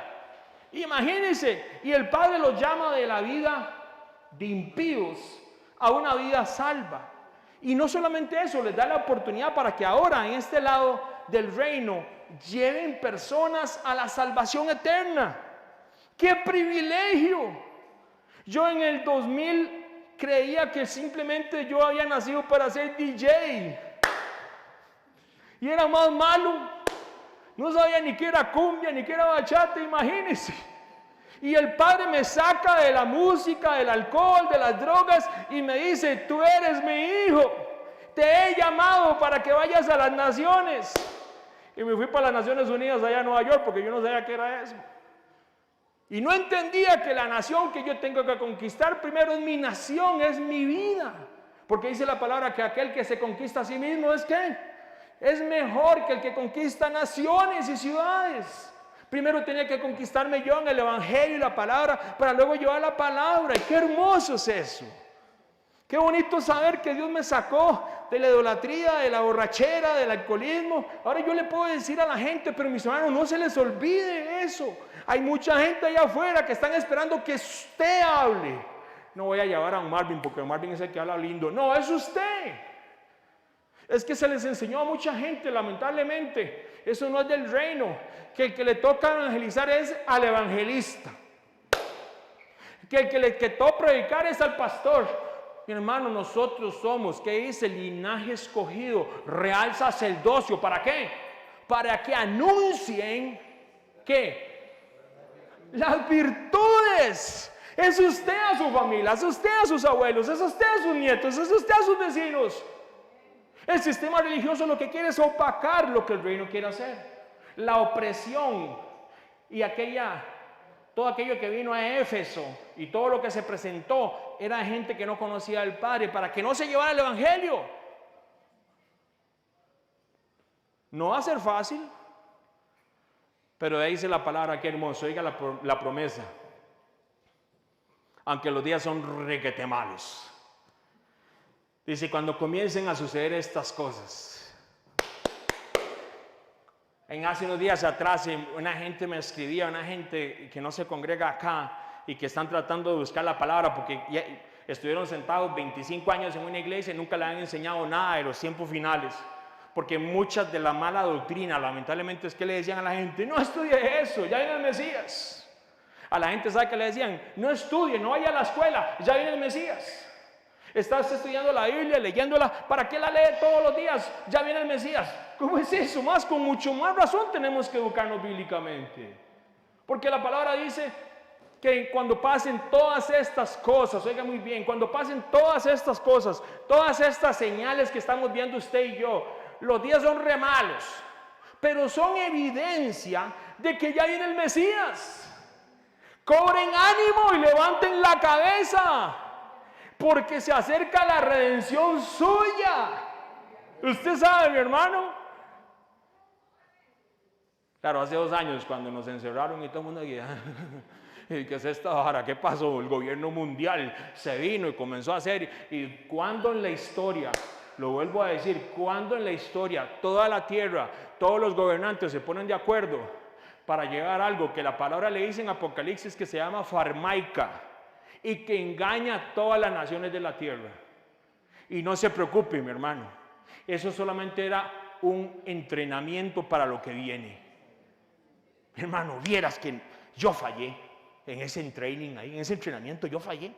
Imagínense, y el Padre los llama de la vida de impíos a una vida salva. Y no solamente eso, les da la oportunidad para que ahora en este lado del reino lleven personas a la salvación eterna. ¡Qué privilegio! Yo en el 2000 creía que simplemente yo había nacido para ser DJ. Y era más malo. No sabía ni qué era cumbia, ni qué era bachata, imagínense. Y el Padre me saca de la música, del alcohol, de las drogas y me dice: tú eres mi hijo, te he llamado para que vayas a las naciones. Y me fui para las Naciones Unidas allá en Nueva York porque yo no sabía qué era eso. Y no entendía que la nación que yo tengo que conquistar primero es mi nación, es mi vida. Porque dice la palabra que aquel que se conquista a sí mismo es ¿qué? Es mejor que el que conquista naciones y ciudades. Primero tenía que conquistarme yo en el Evangelio y la palabra para luego llevar la palabra. Y qué hermoso es eso. Qué bonito saber que Dios me sacó de la idolatría, de la borrachera, del alcoholismo. Ahora yo le puedo decir a la gente: pero mis hermanos, no se les olvide eso. Hay mucha gente allá afuera que están esperando que usted hable. No voy a llevar a un Marvin porque Marvin es el que habla lindo. No, es usted. Es que se les enseñó a mucha gente, lamentablemente. Eso no es del reino. Que el que le toca evangelizar es al evangelista. Que el que le toca predicar es al pastor. Mi hermano, nosotros somos, ¿qué dice? Linaje escogido, real sacerdocio. ¿Para qué? Para que anuncien, ¿qué? Las virtudes. Es usted a su familia, es usted a sus abuelos, es usted a sus nietos, es usted a sus vecinos. El sistema religioso lo que quiere es opacar lo que el reino quiere hacer. La opresión y todo aquello que vino a Éfeso y todo lo que se presentó era gente que no conocía al Padre para que no se llevara el Evangelio. No va a ser fácil, pero ahí dice la palabra, qué hermoso, oiga la promesa. Aunque los días son requete malos. Dice, cuando comiencen a suceder estas cosas. Hace unos días atrás una gente me escribía, una gente que no se congrega acá y que están tratando de buscar la palabra porque ya estuvieron sentados 25 años en una iglesia y nunca le han enseñado nada de los tiempos finales. Porque muchas de la mala doctrina, lamentablemente, es que le decían a la gente: no estudie eso, ya viene el Mesías. A la gente, ¿sabe qué le decían? No estudie, no vaya a la escuela, ya viene el Mesías. Estás estudiando la Biblia, leyéndola, ¿para qué la lee todos los días? Ya viene el Mesías. ¿Cómo es eso? Con mucho más razón tenemos que educarnos bíblicamente. Porque la palabra dice que cuando pasen todas estas cosas, oiga muy bien, cuando pasen todas estas cosas, todas estas señales que estamos viendo usted y yo, los días son re malos, pero son evidencia de que ya viene el Mesías. Cobren ánimo y levanten la cabeza, porque se acerca la redención suya. Usted sabe, mi hermano. Claro, hace 2 años cuando nos encerraron y todo el mundo decía: ¿qué es esta vara? ¿Qué pasó? El gobierno mundial se vino y comenzó a hacer. Y cuando en la historia, lo vuelvo a decir, cuando en la historia toda la tierra, todos los gobernantes se ponen de acuerdo para llegar a algo que la palabra le dice en Apocalipsis que se llama farmaica y que engaña a todas las naciones de la tierra. Y no se preocupe, mi hermano, eso solamente era un entrenamiento para lo que viene. Mi hermano, vieras que yo fallé en ese training ahí, en ese entrenamiento, yo fallé.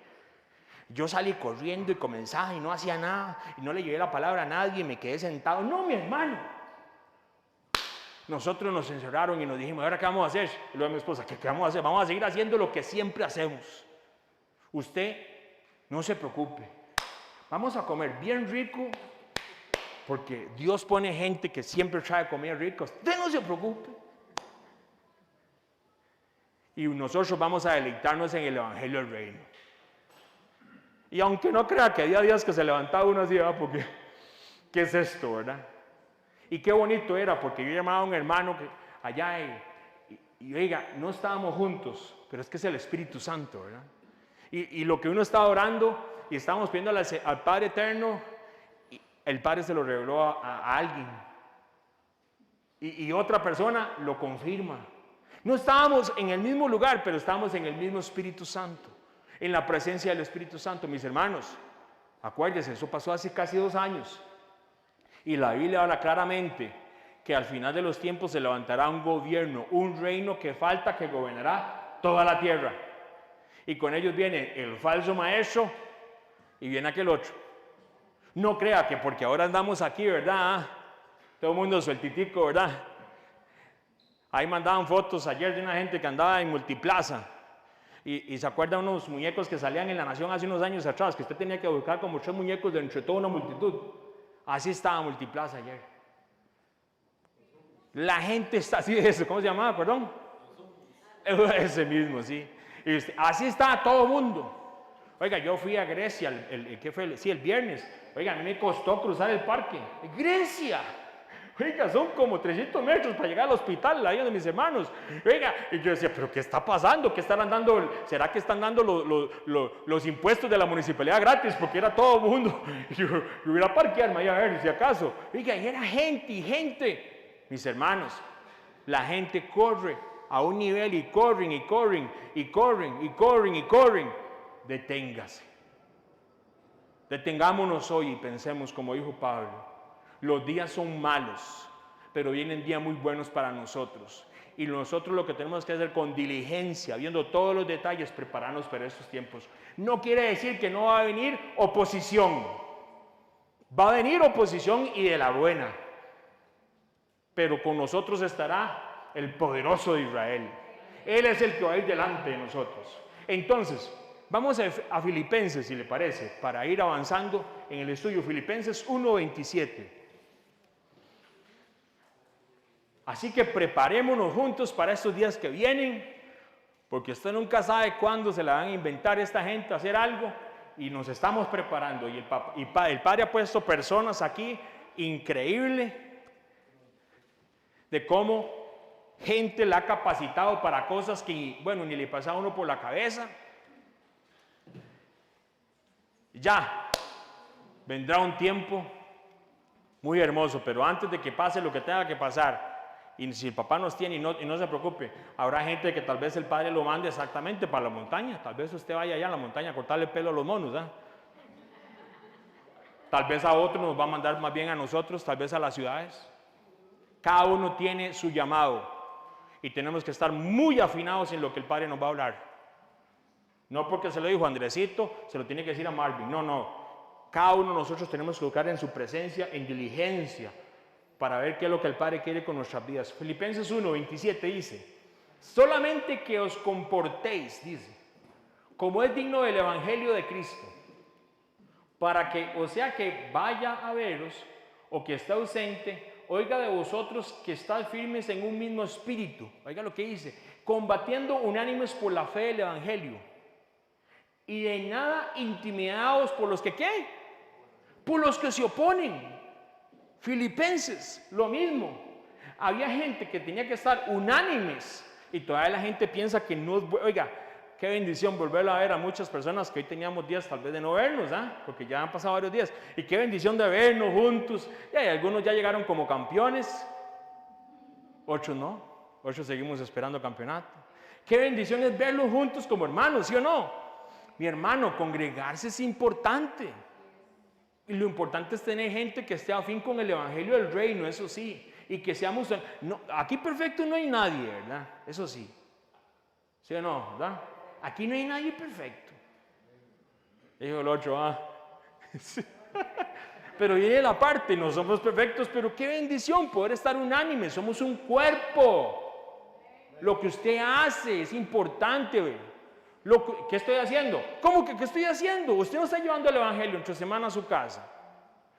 Yo salí corriendo y comenzaba y no hacía nada y no le llevé la palabra a nadie, me quedé sentado. No, mi hermano. Nosotros nos encerraron y nos dijimos: ¿ahora qué vamos a hacer? Y luego mi esposa: ¿qué vamos a hacer? Vamos a seguir haciendo lo que siempre hacemos. Usted no se preocupe. Vamos a comer bien rico, porque Dios pone gente que siempre trae comida rica. Usted no se preocupe. Y nosotros vamos a deleitarnos en el Evangelio del Reino. Y aunque no crea que había días que se levantaba uno así, ¿verdad? Porque, ¿qué es esto, verdad? Y qué bonito era, porque yo llamaba a un hermano que allá Y oiga, no estábamos juntos, pero es que es el Espíritu Santo, ¿verdad? Y lo que uno estaba orando y estábamos pidiendo al Padre Eterno, el Padre se lo reveló a alguien. Y otra persona lo confirma. No estábamos en el mismo lugar, pero estábamos en el mismo Espíritu Santo, en la presencia del Espíritu Santo. Mis hermanos, acuérdense, eso pasó hace casi 2 años. Y la Biblia habla claramente que al final de los tiempos se levantará un gobierno, un reino que falta, que gobernará toda la tierra. Y con ellos viene el falso maestro y viene aquel otro. No crea que porque ahora andamos aquí, ¿verdad? Todo el mundo sueltitico, ¿verdad? Ahí mandaban fotos ayer de una gente que andaba en Multiplaza. Y se acuerdan unos muñecos que salían en La Nación hace unos años atrás, que usted tenía que buscar como 3 muñecos de entre toda una multitud. Así estaba Multiplaza ayer. La gente está así de eso. ¿Cómo se llamaba? Perdón. Ese mismo, sí. Y así estaba todo el mundo. Oiga, yo fui a Grecia, ¿qué fue? Sí, el viernes. Oiga, a mí me costó cruzar el parque. ¡Grecia! Oiga, son como 300 metros para llegar al hospital, ahí de mis hermanos. Oiga, y yo decía, ¿pero qué está pasando? ¿Qué estarán dando? ¿Será que están dando los impuestos de la municipalidad gratis? Porque era todo el mundo. Yo hubiera parquearme ahí a ver si acaso. Oiga, y era gente y gente. Mis hermanos, la gente corre a un nivel y corren y corren y corren y corren y corren. Deténgase. Detengámonos hoy y pensemos como dijo Pablo. Los días son malos, pero vienen días muy buenos para nosotros. Y nosotros lo que tenemos que hacer con diligencia, viendo todos los detalles, prepararnos para estos tiempos. No quiere decir que no va a venir oposición. Va a venir oposición y de la buena. Pero con nosotros estará el poderoso de Israel. Él es el que va a ir delante de nosotros. Entonces, vamos a Filipenses, si le parece, para ir avanzando en el estudio. Filipenses 1:27. Así que preparémonos juntos para estos días que vienen, porque usted nunca sabe cuándo se la van a inventar esta gente a hacer algo, y nos estamos preparando. Y el Padre ha puesto personas aquí increíble de cómo gente la ha capacitado para cosas que, bueno, ni le pasa a uno por la cabeza. Ya vendrá un tiempo muy hermoso, pero antes de que pase lo que tenga que pasar, y si el papá nos tiene y no se preocupe, habrá gente que tal vez el Padre lo mande exactamente para la montaña. Tal vez usted vaya allá a la montaña a cortarle el pelo a los monos, ¿eh? Tal vez a otro nos va a mandar más bien a nosotros, tal vez a las ciudades. Cada uno tiene su llamado y tenemos que estar muy afinados en lo que el Padre nos va a hablar. No porque se lo dijo a Andresito, se lo tiene que decir a Marvin. No. Cada uno de nosotros tenemos que buscar en su presencia, en diligencia, para ver qué es lo que el Padre quiere con nuestras vidas. Filipenses 1:27 dice, solamente que os comportéis, dice, como es digno del Evangelio de Cristo, para que, o sea que vaya a veros, o que esté ausente, oiga de vosotros que estáis firmes en un mismo espíritu. Oiga lo que dice, combatiendo unánimes por la fe del Evangelio, y de nada intimidados por los que, ¿qué? Por los que se oponen. Filipenses, lo mismo. Había gente que tenía que estar unánimes y todavía la gente piensa que no es bueno. Oiga, qué bendición volverlo a ver a muchas personas que hoy teníamos días tal vez de no vernos, porque ya han pasado varios días. Y qué bendición de vernos juntos. Y algunos ya llegaron como campeones, otros no, otros seguimos esperando campeonato. Qué bendición es verlos juntos como hermanos, ¿sí o no? Mi hermano, congregarse es importante. Y lo importante es tener gente que esté afín con el Evangelio del Reino, eso sí. Y que seamos... No, aquí perfecto no hay nadie, ¿verdad? Eso sí. ¿Sí o no? ¿Verdad? Aquí no hay nadie perfecto. Dijo el otro, Sí. Pero viene la parte, no somos perfectos, pero qué bendición poder estar unánimes. Somos un cuerpo. Lo que usted hace es importante, ¿qué estoy haciendo? ¿Cómo que qué estoy haciendo? Usted no está llevando el Evangelio entre semana a su casa.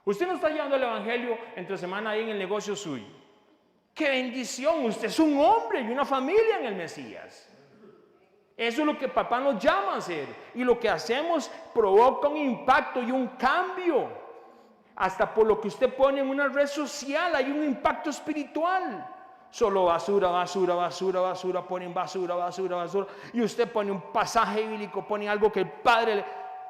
Usted no está llevando el Evangelio entre semana ahí en el negocio suyo. ¡Qué bendición! Usted es un hombre y una familia en el Mesías. Eso es lo que papá nos llama a hacer. Y lo que hacemos provoca un impacto y un cambio. Hasta por lo que usted pone en una red social hay un impacto espiritual. Solo basura, basura, basura, basura, ponen basura, basura, basura. Y usted pone un pasaje bíblico, pone algo que el Padre le...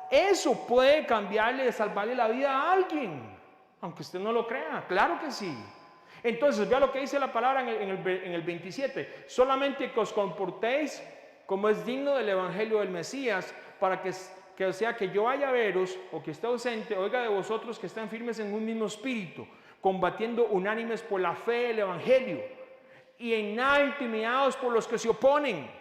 Eso puede cambiarle, salvarle la vida a alguien, aunque usted no lo crea, claro que sí. Entonces, vea lo que dice la palabra en el 27. Solamente que os comportéis como es digno del evangelio del Mesías, para que o sea que yo vaya a veros, o que esté ausente, oiga de vosotros que están firmes en un mismo espíritu, combatiendo unánimes por la fe del evangelio, y en nada intimidados por los que se oponen,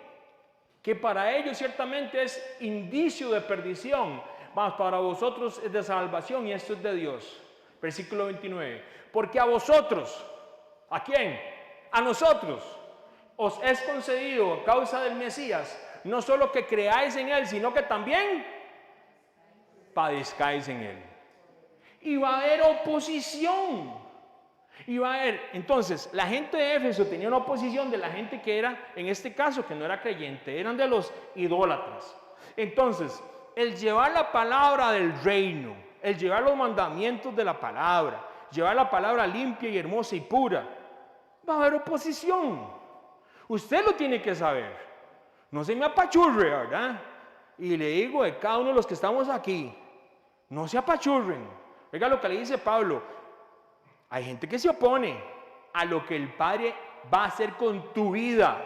que para ellos ciertamente es indicio de perdición, mas para vosotros es de salvación, y esto es de Dios. Versículo 29. Porque a vosotros, ¿a quién? A nosotros, os es concedido a causa del Mesías, no solo que creáis en Él, sino que también padezcáis en Él. Y va a haber oposición. Y va a haber, entonces, la gente de Éfeso tenía una oposición de la gente que era, en este caso, que no era creyente, eran de los idólatras. Entonces, el llevar la palabra del reino, el llevar los mandamientos de la palabra, llevar la palabra limpia y hermosa y pura, va a haber oposición. Usted lo tiene que saber. No se me apachurre, ¿verdad? Y le digo a cada uno de los que estamos aquí, no se apachurren. Oiga lo que le dice Pablo. Hay gente que se opone a lo que el Padre va a hacer con tu vida.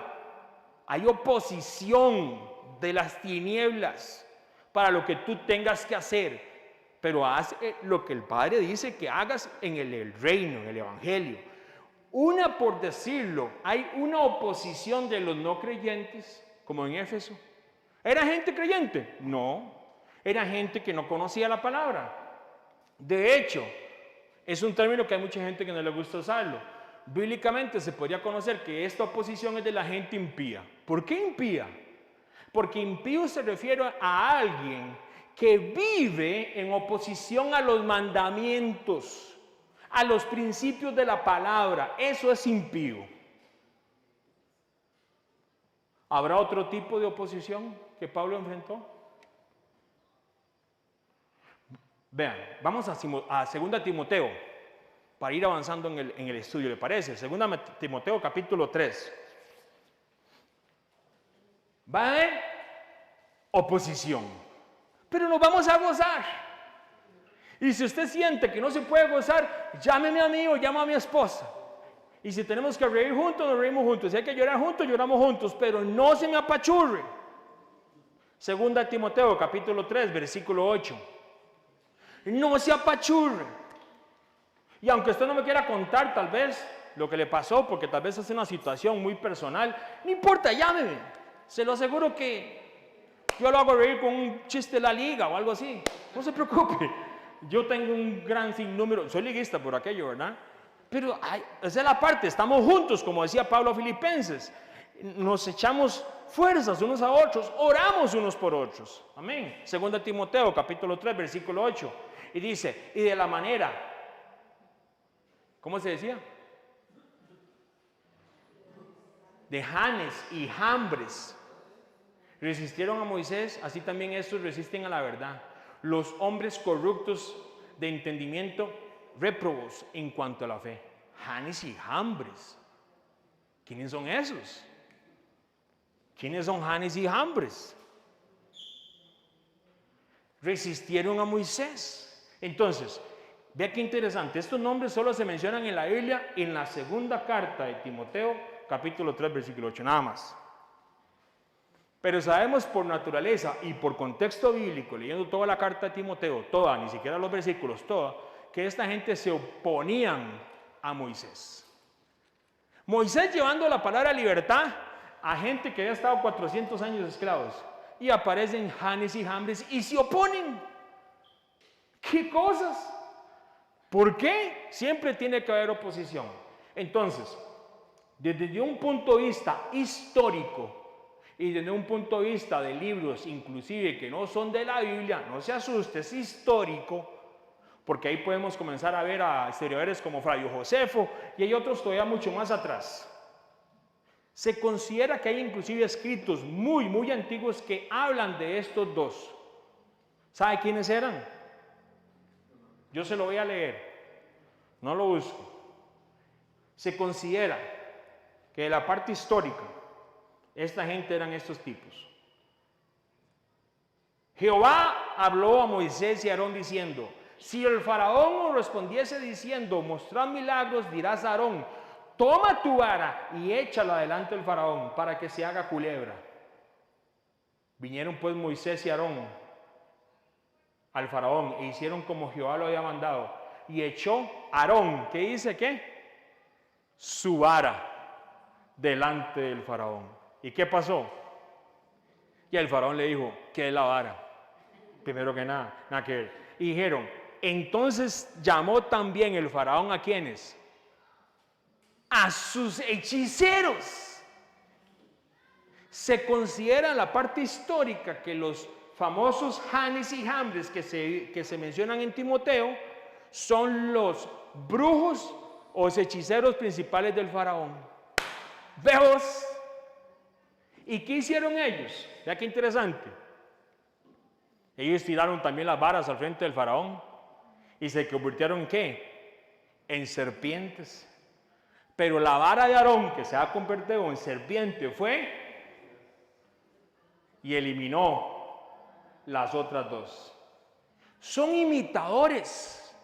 Hay oposición de las tinieblas para lo que tú tengas que hacer. Pero haz lo que el Padre dice que hagas en el reino, en el Evangelio. Una, por decirlo, hay una oposición de los no creyentes, como en Éfeso. ¿Era gente creyente? No. Era gente que no conocía la palabra. De hecho, es un término que hay mucha gente que no le gusta usarlo. Bíblicamente se podría conocer que esta oposición es de la gente impía. ¿Por qué impía? Porque impío se refiere a alguien que vive en oposición a los mandamientos, a los principios de la palabra. Eso es impío. ¿Habrá otro tipo de oposición que Pablo enfrentó? Vean, vamos a 2 Timoteo, para ir avanzando en el estudio, ¿le parece? 2 Timoteo capítulo 3. Va a haber oposición, pero nos vamos a gozar. Y si usted siente que no se puede gozar, llámeme a mí o llama a mi esposa. Y si tenemos que reír juntos, nos reímos juntos. Si hay que llorar juntos, lloramos juntos, pero no se me apachurre. 2 Timoteo capítulo 3, versículo 8. No se apachurre. Y aunque usted no me quiera contar tal vez lo que le pasó, porque tal vez es una situación muy personal, no importa, llámeme. Se lo aseguro que yo lo hago reír con un chiste de la liga o algo así. No se preocupe. Yo tengo un gran sinnúmero, soy liguista por aquello, ¿verdad? Pero esa es la parte, estamos juntos, como decía Pablo a Filipenses. Nos echamos fuerzas unos a otros, oramos unos por otros. Amén. 2 Timoteo capítulo 3, versículo 8. Y dice, y de la manera, ¿cómo se decía? De Janes y Jambres resistieron a Moisés, así también estos resisten a la verdad. Los hombres corruptos de entendimiento, réprobos en cuanto a la fe. Janes y Jambres. ¿Quiénes son esos? ¿Quiénes son Janes y Jambres? Resistieron a Moisés. Entonces, vea qué interesante, estos nombres solo se mencionan en la Biblia en la segunda carta de Timoteo, capítulo 3, versículo 8, nada más. Pero sabemos por naturaleza y por contexto bíblico, leyendo toda la carta de Timoteo, toda, ni siquiera los versículos, toda, que esta gente se oponían a Moisés. Moisés llevando la palabra libertad a gente que había estado 400 años esclavos. Y aparecen Janes y Jambres y se oponen. ¿Qué cosas? ¿Por qué? Siempre tiene que haber oposición. Entonces, desde un punto de vista histórico y desde un punto de vista de libros, inclusive que no son de la Biblia, no se asuste, es histórico, porque ahí podemos comenzar a ver a historiadores como Flavio Josefo y hay otros todavía mucho más atrás. Se considera que hay inclusive escritos muy, muy antiguos que hablan de estos dos. ¿Sabe quiénes eran? Yo se lo voy a leer, no lo busco. Se considera que de la parte histórica, esta gente eran estos tipos. Jehová habló a Moisés y a Aarón diciendo: si el faraón os respondiese diciendo, mostrad milagros, dirás a Aarón: toma tu vara y échala delante del faraón para que se haga culebra. Vinieron pues Moisés y Aarón al faraón e hicieron como Jehová lo había mandado. Y echó Aarón, ¿qué dice qué? Su vara delante del faraón. ¿Y qué pasó? Y el faraón le dijo: ¿qué es la vara? Primero que nada que ver. Y dijeron: entonces llamó también el faraón ¿a quiénes? A sus hechiceros. Se considera la parte histórica que los famosos Janes y Jambres que se mencionan en Timoteo son los brujos o los hechiceros principales del faraón. ¡Veos! ¿Y qué hicieron ellos? Vea qué interesante. Ellos tiraron también las varas al frente del faraón y se convirtieron ¿en qué? En serpientes. Pero la vara de Aarón, que se ha convertido en serpiente, fue y eliminó las otras dos. Son imitadores.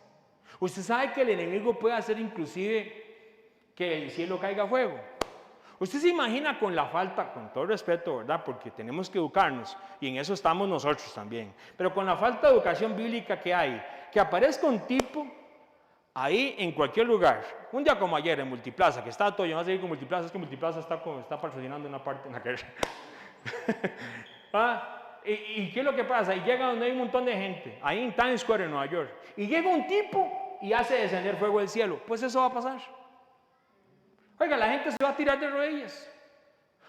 Usted sabe que el enemigo puede hacer inclusive que el cielo caiga fuego. Usted se imagina con la falta, con todo respeto, ¿verdad? Porque tenemos que educarnos y en eso estamos nosotros también. Pero con la falta de educación bíblica que hay, que aparezca un tipo ahí en cualquier lugar, un día como ayer en Multiplaza, que está todo, yo no sé con Multiplaza, es que Multiplaza está patrocinando una parte en la que ¿ah? ¿Y qué es lo que pasa? Y llega donde hay un montón de gente, ahí en Times Square en Nueva York, y llega un tipo y hace descender fuego del cielo. Pues eso va a pasar. Oiga, la gente se va a tirar de rodillas,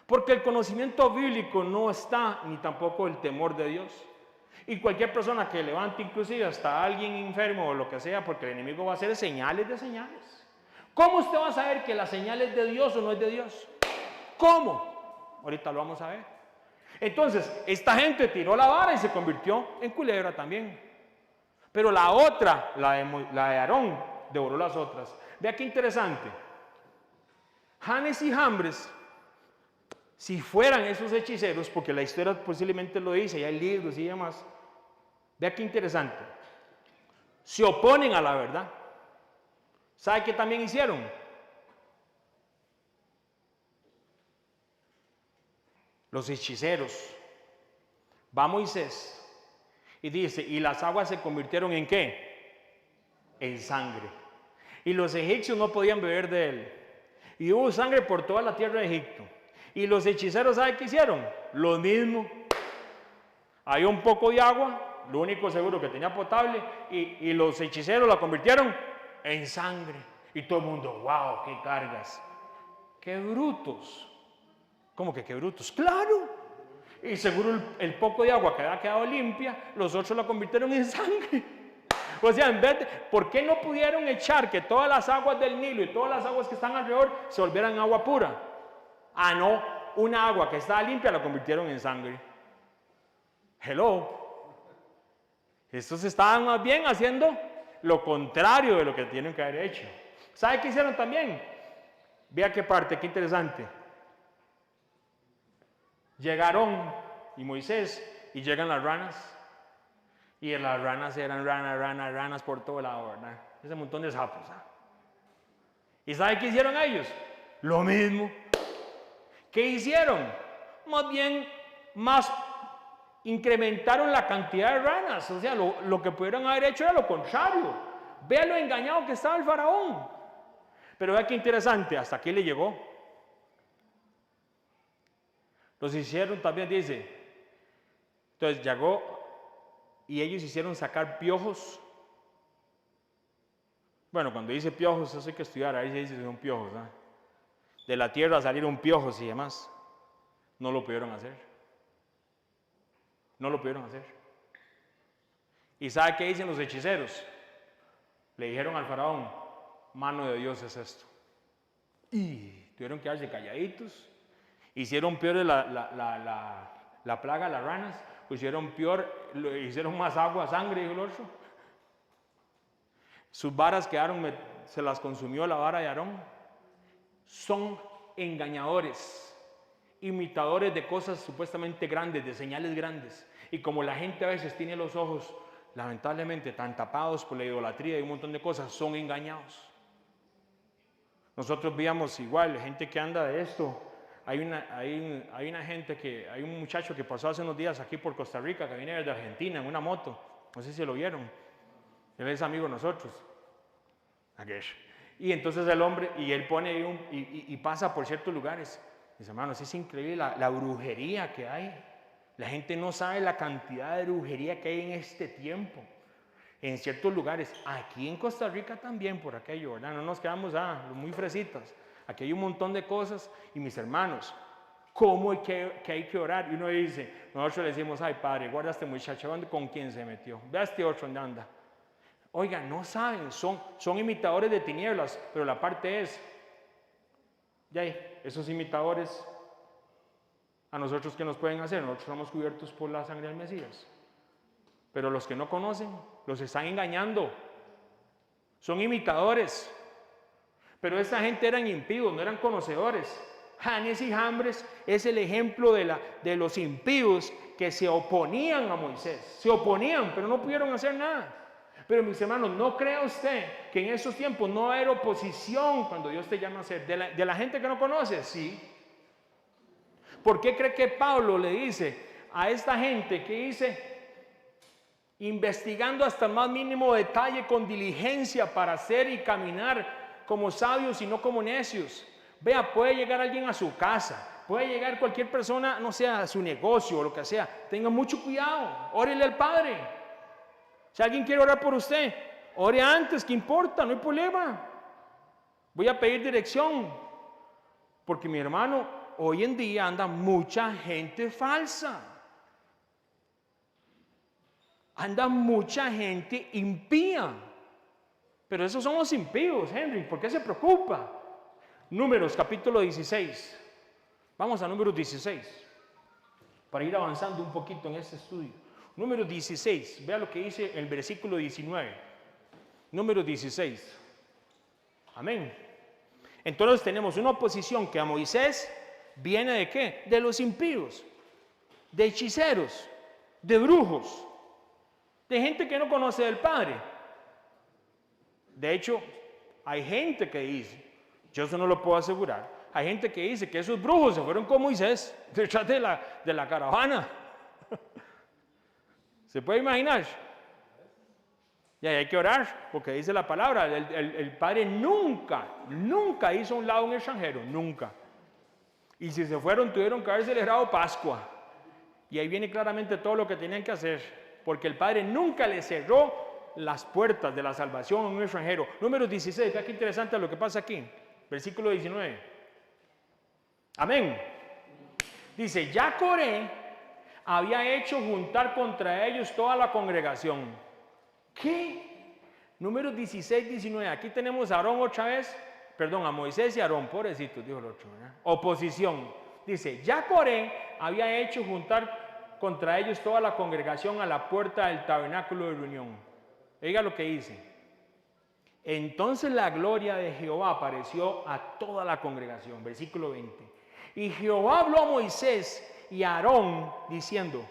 porque el conocimiento bíblico no está, ni tampoco el temor de Dios. Y cualquier persona que levante inclusive hasta alguien enfermo o lo que sea, porque el enemigo va a hacer señales de señales. ¿Cómo usted va a saber que la señal es de Dios o no es de Dios? ¿Cómo? Ahorita lo vamos a ver. Entonces, esta gente tiró la vara y se convirtió en culebra también. Pero la otra, la de Aarón, devoró las otras. Vea qué interesante. Janes y Jambres, si fueran esos hechiceros, porque la historia posiblemente lo dice, y hay libros y demás, vea qué interesante. Se oponen a la verdad. ¿Sabe qué también hicieron? Los hechiceros. Va Moisés y dice: y las aguas se convirtieron ¿en qué? En sangre. Y los egipcios no podían beber de él. Y hubo sangre por toda la tierra de Egipto. Y los hechiceros, ¿sabe qué hicieron? Lo mismo. Hay un poco de agua, lo único seguro que tenía potable, y los hechiceros la convirtieron en sangre. Y todo el mundo: ¡wow! ¡Qué cargas! ¡Qué brutos! ¿Cómo que qué brutos? ¡Claro! Y seguro el poco de agua que había quedado limpia, los otros la convirtieron en sangre. O sea, en vez de, ¿por qué no pudieron echar que todas las aguas del Nilo y todas las aguas que están alrededor se volvieran agua pura? Ah, no, una agua que estaba limpia la convirtieron en sangre. Hello. Estos estaban más bien haciendo lo contrario de lo que tienen que haber hecho. ¿Sabe qué hicieron también? Vea qué parte, qué interesante. Llegaron y Moisés y llegan las ranas. Y las ranas eran ranas por todo lado, ¿verdad? Ese montón de sapos. ¿Ah? ¿Y sabe qué hicieron ellos? Lo mismo. ¿Qué hicieron? Más bien, incrementaron la cantidad de ranas. O sea, lo que pudieron haber hecho era lo contrario. Vea lo engañado que estaba el faraón. Pero vea qué interesante, hasta aquí le llegó. Los hicieron también, dice. Entonces llegó y ellos hicieron sacar piojos. Bueno, cuando dice piojos, eso hay que estudiar, ahí se dice que son piojos, ¿no? De la tierra salieron piojos y demás. No lo pudieron hacer. No lo pudieron hacer. ¿Y sabe qué dicen los hechiceros? Le dijeron al faraón: mano de Dios es esto. Y tuvieron que quedarse calladitos. Hicieron peor la plaga de las ranas. Hicieron peor, hicieron más agua, sangre, dijo el otro. Sus varas quedaron, se las consumió la vara de Aarón. Son engañadores, imitadores de cosas supuestamente grandes, de señales grandes. Y como la gente a veces tiene los ojos, lamentablemente, tan tapados por la idolatría y un montón de cosas, son engañados. Nosotros veíamos igual, gente que anda de esto. Hay un muchacho que pasó hace unos días aquí por Costa Rica, que viene desde Argentina en una moto. No sé si lo vieron. Él es amigo de nosotros. Y entonces el hombre, y él pone y pasa por ciertos lugares. Dice, hermanos, es increíble la brujería que hay. La gente no sabe la cantidad de brujería que hay en este tiempo. En ciertos lugares, aquí en Costa Rica también por aquello, ¿verdad? No nos quedamos muy fresitas. Aquí hay un montón de cosas y mis hermanos, ¿cómo que hay que orar? Y uno dice, nosotros le decimos, ay padre, guarda a este muchacho, ¿con quién se metió? Ve a este otro donde anda. Oiga, no saben, son imitadores de tinieblas, pero la parte es, ya esos imitadores, a nosotros ¿qué nos pueden hacer? Nosotros estamos cubiertos por la sangre del Mesías. Pero los que no conocen, los están engañando. Son imitadores. Pero esa gente eran impíos, no eran conocedores. Janes y Jambres es el ejemplo de los impíos que se oponían a Moisés. Se oponían, pero no pudieron hacer nada. Pero mis hermanos, no crea usted que en esos tiempos no va a haber oposición cuando Dios te llama a ser. De la gente que no conoce, sí. ¿Por qué cree que Pablo le dice a esta gente que dice, investigando hasta el más mínimo detalle con diligencia para hacer y caminar como sabios y no como necios? Vea, puede llegar alguien a su casa, puede llegar cualquier persona, no sé, a su negocio o lo que sea. Tenga mucho cuidado, órele al Padre. Si alguien quiere orar por usted, ore antes, ¿qué importa? No hay problema. Voy a pedir dirección, porque mi hermano, hoy en día anda mucha gente falsa. Anda mucha gente impía. Pero esos son los impíos, Henry. ¿Por qué se preocupa? Números, capítulo 16. Vamos a Números 16. Para ir avanzando un poquito en este estudio. Números 16. Vea lo que dice el versículo 19. Números 16. Amén. Entonces tenemos una oposición que a Moisés viene ¿de qué? De los impíos. De hechiceros. De brujos. De gente que no conoce del Padre. De hecho, hay gente que dice, yo eso no lo puedo asegurar, hay gente que dice que esos brujos se fueron con Moisés detrás de la caravana. ¿Se puede imaginar? Y ahí hay que orar, porque dice la palabra, el Padre nunca hizo a un lado un extranjero, nunca. Y si se fueron, tuvieron que haber celebrado Pascua. Y ahí viene claramente todo lo que tenían que hacer. Porque el Padre nunca le cerró las puertas de la salvación a un extranjero. Números 16, vea qué interesante lo que pasa aquí. Versículo 19. Amén. Dice, ya Coré había hecho juntar contra ellos toda la congregación. ¿Qué? Números 16, 19. Aquí tenemos a Aarón otra vez. Perdón, a Moisés y a Aarón. Pobrecitos, dijo el otro, ¿verdad? Oposición. Dice, ya Coré había hecho juntar contra ellos toda la congregación a la puerta del tabernáculo de reunión. Oiga lo que dice. Entonces la gloria de Jehová apareció a toda la congregación. Versículo 20. Y Jehová habló a Moisés y a Aarón diciendo,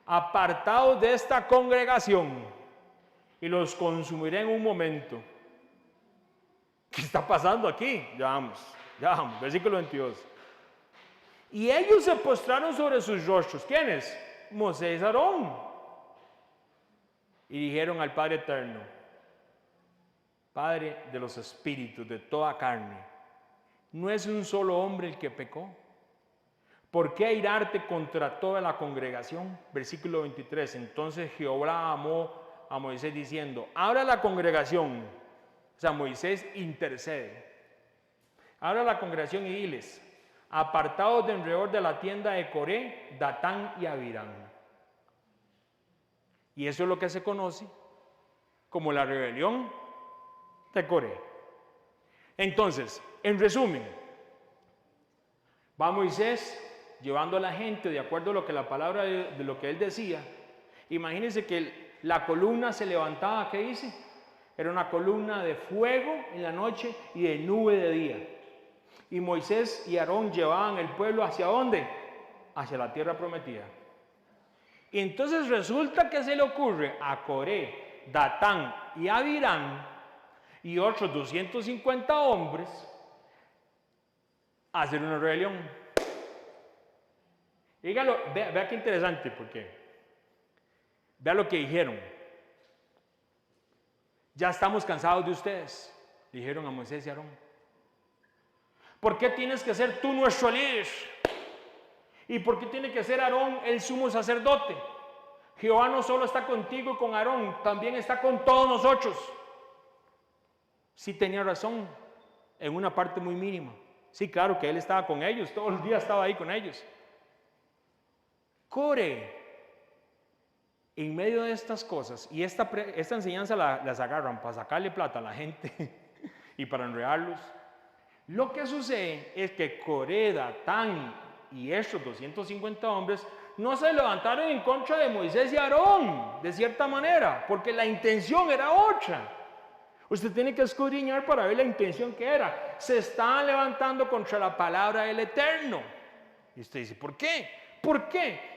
apartaos de esta congregación y los consumiré en un momento. ¿Qué está pasando aquí? Ya vamos. Versículo 22. Y ellos se postraron sobre sus rostros. ¿Quiénes? Moisés y Aarón. Y dijeron al Padre Eterno, Padre de los espíritus, de toda carne, ¿no es un solo hombre el que pecó? ¿Por qué airarte contra toda la congregación? Versículo 23. Entonces Jehová amó a Moisés diciendo, habla la congregación. O sea, Moisés intercede. Habla la congregación y diles, apartados de alrededor de la tienda de Coré, Datán y Abirán. Y eso es lo que se conoce como la rebelión de Coré. Entonces, en resumen, va Moisés llevando a la gente de acuerdo a lo que la palabra de lo que él decía. Imagínense que la columna se levantaba, ¿qué dice? Era una columna de fuego en la noche y de nube de día. Y Moisés y Aarón llevaban el pueblo ¿hacia dónde? Hacia la tierra prometida. Y entonces resulta que se le ocurre a Coré, Datán y Abirán y otros 250 hombres hacer una rebelión. Dígalo, vea qué interesante, porque vea lo que dijeron. Ya estamos cansados de ustedes, dijeron a Moisés y Aarón. ¿Por qué tienes que ser tú nuestro líder? ¿Y por qué tiene que ser Aarón el sumo sacerdote? Jehová no solo está contigo y con Aarón, también está con todos nosotros. Sí tenía razón, en una parte muy mínima. Sí, claro que él estaba con ellos, todos los días estaba ahí con ellos. Core, en medio de estas cosas, y esta enseñanza las agarran para sacarle plata a la gente y para enredarlos. Lo que sucede es que Coré, Datán y estos 250 hombres no se levantaron en contra de Moisés y Aarón, de cierta manera, porque la intención era otra. Usted tiene que escudriñar para ver la intención que era. Se estaban levantando contra la palabra del Eterno. Y usted dice, ¿por qué? ¿Por qué?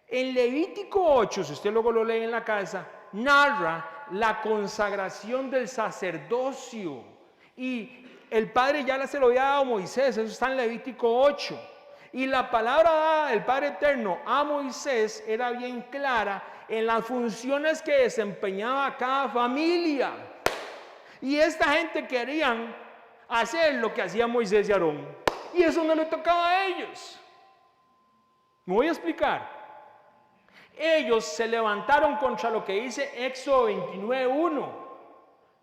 En Levítico 8, si usted luego lo lee en la casa, narra la consagración del sacerdocio. Y el Padre ya se lo había dado a Moisés, eso está en Levítico 8. Y la palabra dada del Padre Eterno a Moisés era bien clara en las funciones que desempeñaba cada familia. Y esta gente querían hacer lo que hacía Moisés y Aarón. Y eso no le tocaba a ellos. Me voy a explicar. Ellos se levantaron contra lo que dice Éxodo 29:1,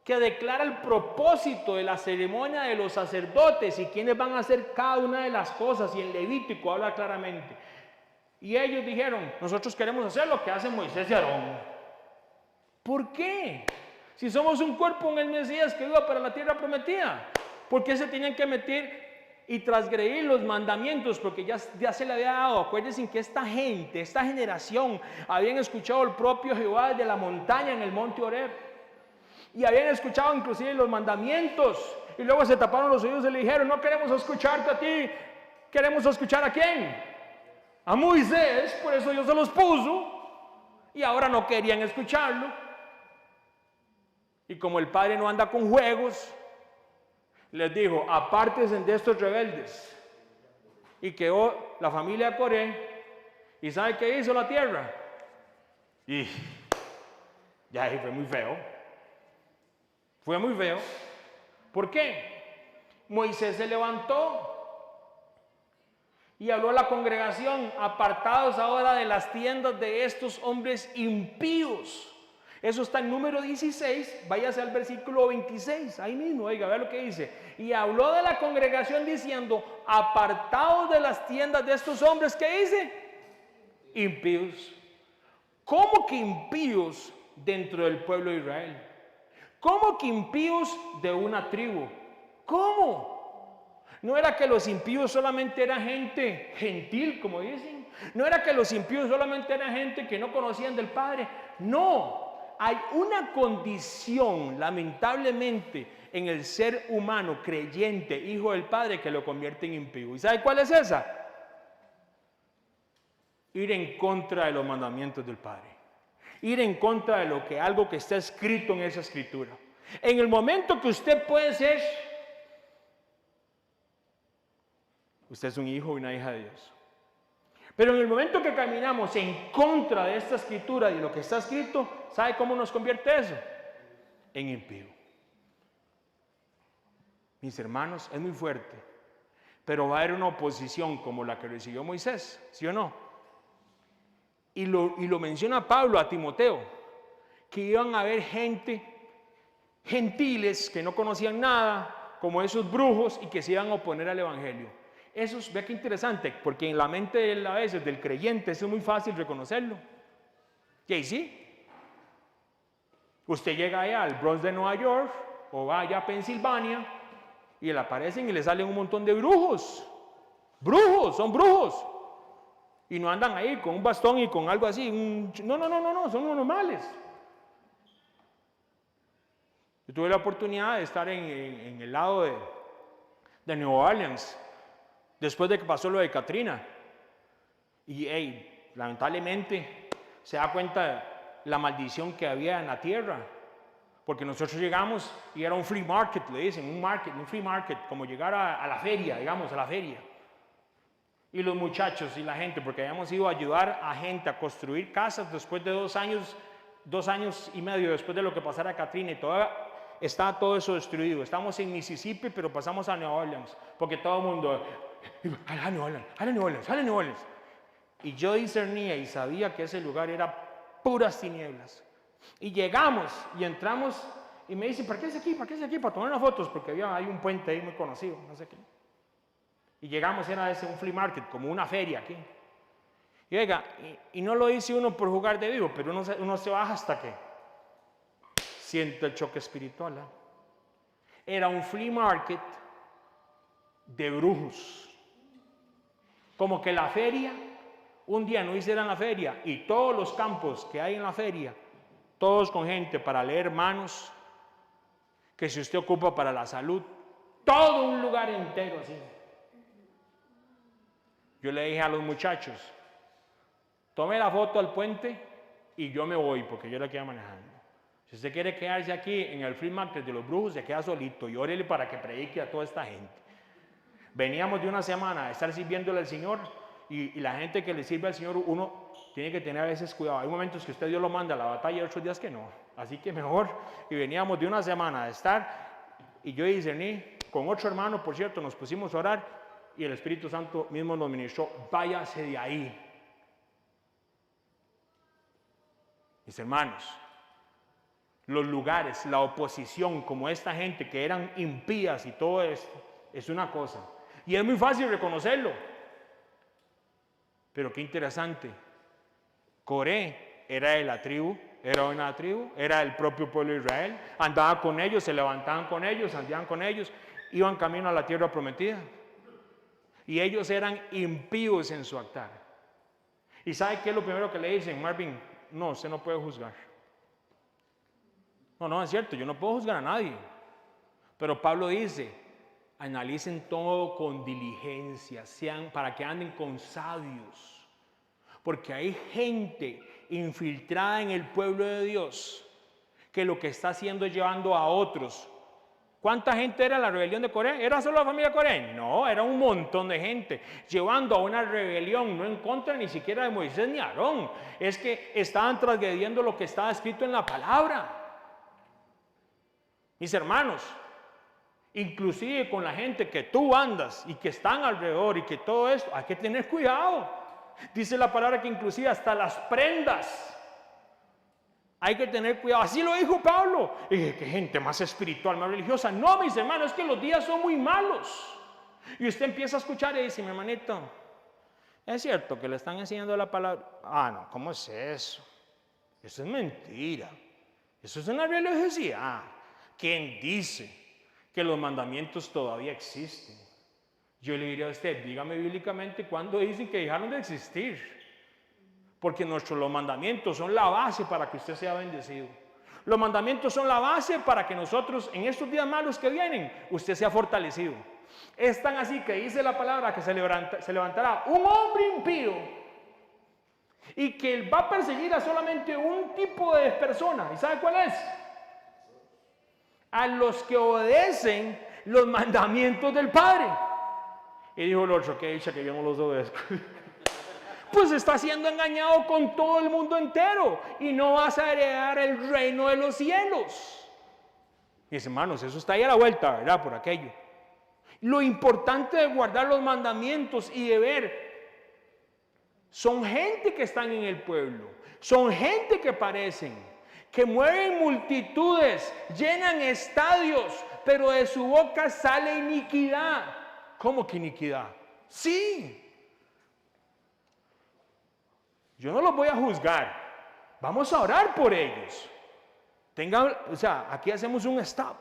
que declara el propósito de la ceremonia de los sacerdotes y quiénes van a hacer cada una de las cosas. Y en Levítico habla claramente. Y ellos dijeron, nosotros queremos hacer lo que hacen Moisés y Aarón. ¿Por qué? Si somos un cuerpo en el Mesías que iba para la tierra prometida, ¿por qué se tenían que meter y transgredir los mandamientos? Porque ya se le había dado. Acuérdense que esta gente, esta generación, habían escuchado el propio Jehová desde la montaña en el monte Horeb. Y habían escuchado inclusive los mandamientos. Y luego se taparon los oídos y le dijeron, no queremos escucharte a ti, queremos escuchar a quién. A Moisés, por eso Dios se los puso. Y ahora no querían escucharlo. Y como el Padre no anda con juegos, les dijo, apártense de estos rebeldes. Y quedó la familia Coré. ¿Y sabe qué hizo la tierra? Y ya fue muy feo. Fue muy feo. ¿Por qué? Moisés se levantó y habló a la congregación, apartados ahora de las tiendas de estos hombres impíos. Eso está en número 16, váyase al versículo 26, ahí mismo, oiga, vea lo que dice. Y habló de la congregación diciendo, apartados de las tiendas de estos hombres, ¿qué dice? Impíos. ¿Cómo que impíos dentro del pueblo de Israel? ¿Cómo que impíos de una tribu? ¿Cómo? No era que los impíos solamente eran gente gentil, como dicen. No era que los impíos solamente eran gente que no conocían del Padre. No. Hay una condición, lamentablemente, en el ser humano creyente, hijo del Padre, que lo convierte en impío. ¿Y sabe cuál es esa? Ir en contra de los mandamientos del Padre. Ir en contra de algo que está escrito en esa escritura. En el momento que usted puede ser, usted es un hijo y una hija de Dios. Pero en el momento que caminamos en contra de esta escritura y de lo que está escrito, ¿sabe cómo nos convierte eso? En impío. Mis hermanos, es muy fuerte, pero va a haber una oposición como la que recibió Moisés, ¿sí o no? Y lo menciona Pablo a Timoteo, que iban a haber gentiles que no conocían nada, como esos brujos, y que se iban a oponer al evangelio. Eso, vea qué interesante, porque en la mente a veces del creyente eso es muy fácil reconocerlo. Y ahí sí. Usted llega allá al Bronx de Nueva York o va allá a Pensilvania y le aparecen y le salen un montón de brujos. Brujos, son brujos. Y no andan ahí con un bastón y con algo así. No, son normales. Yo tuve la oportunidad de estar en el lado de New Orleans, después de que pasó lo de Katrina. Y lamentablemente se da cuenta la maldición que había en la tierra, porque nosotros llegamos y era un flea market, le dicen, un free market, como llegar a la feria, digamos, a la feria. Y los muchachos y la gente, porque habíamos ido a ayudar a gente a construir casas después de 2 años y medio después de lo que pasara Katrina, y todavía está todo eso destruido. Estamos en Mississippi, pero pasamos a New Orleans, porque todo el mundo, a New Orleans. Y yo discernía y sabía que ese lugar era puras tinieblas. Y llegamos y entramos y me dicen, ¿para qué es aquí? Para tomar unas fotos, porque hay un puente ahí muy conocido, no sé qué. Y llegamos, era un flea market, como una feria aquí. Y oiga, y no lo dice uno por jugar de vivo, pero uno se baja hasta que siente el choque espiritual. Era un flea market de brujos. Como que la feria, un día no hicieran la feria, y todos los campos que hay en la feria, todos con gente para leer manos, que si usted ocupa para la salud, todo un lugar entero así. Yo le dije a los muchachos, tome la foto al puente y yo me voy, porque yo la quedo manejando. Si usted quiere quedarse aquí en el free market de los brujos, se queda solito y órele para que predique a toda esta gente. Veníamos de una semana de estar sirviéndole al Señor, y la gente que le sirve al Señor, uno tiene que tener a veces cuidado. Hay momentos que usted Dios lo manda a la batalla y otros días que no. Así que mejor. Y veníamos de una semana de estar, y yo discerní con otro hermano, por cierto, nos pusimos a orar, y el Espíritu Santo mismo nos ministró, váyase de ahí. Mis hermanos, los lugares, la oposición, como esta gente que eran impías y todo esto, es una cosa. Y es muy fácil reconocerlo. Pero qué interesante. Coré era de la tribu, era una tribu, era del propio pueblo de Israel. Andaba con ellos, se levantaban con ellos, andaban con ellos, iban camino a la tierra prometida. Y ellos eran impíos en su actuar. ¿Y sabe qué es lo primero que le dicen? Marvin, no, usted no puede juzgar. No, es cierto, yo no puedo juzgar a nadie. Pero Pablo dice, analicen todo con diligencia, para que anden con sabios. Porque hay gente infiltrada en el pueblo de Dios que lo que está haciendo es llevando a otros. ¿Cuánta gente era la rebelión de Coré? ¿Era solo la familia de Coré? No, era un montón de gente, llevando a una rebelión, no en contra ni siquiera de Moisés ni Aarón. Es que estaban transgrediendo lo que estaba escrito en la palabra. Mis hermanos, inclusive con la gente que tú andas y que están alrededor y que todo esto, hay que tener cuidado. Dice la palabra que inclusive hasta las prendas hay que tener cuidado. Así lo dijo Pablo. Y dije, qué gente más espiritual, más religiosa. No, mis hermanos, es que los días son muy malos. Y usted empieza a escuchar y dice, mi hermanito, es cierto que le están enseñando la palabra. No, ¿cómo es eso? Eso es mentira. Eso es una religiosidad. ¿Quién dice que los mandamientos todavía existen? Yo le diría a usted, dígame bíblicamente cuándo dicen que dejaron de existir. Porque los mandamientos son la base para que usted sea bendecido. Los mandamientos son la base para que nosotros, en estos días malos que vienen, usted sea fortalecido. Es tan así que dice la palabra que se levantará un hombre impío y que él va a perseguir a solamente un tipo de persona. ¿Y sabe cuál es? A los que obedecen los mandamientos del Padre. Y dijo el otro, que dicha que yo no los obedezco. Pues está siendo engañado con todo el mundo entero y no vas a heredar el reino de los cielos. Mis hermanos, eso está ahí a la vuelta, ¿verdad? Por aquello. Lo importante de guardar los mandamientos y de ver, son gente que están en el pueblo, son gente que parecen, que mueven multitudes, llenan estadios, pero de su boca sale iniquidad. ¿Cómo que iniquidad? Sí. Yo no los voy a juzgar. Vamos a orar por ellos. Aquí hacemos un stop.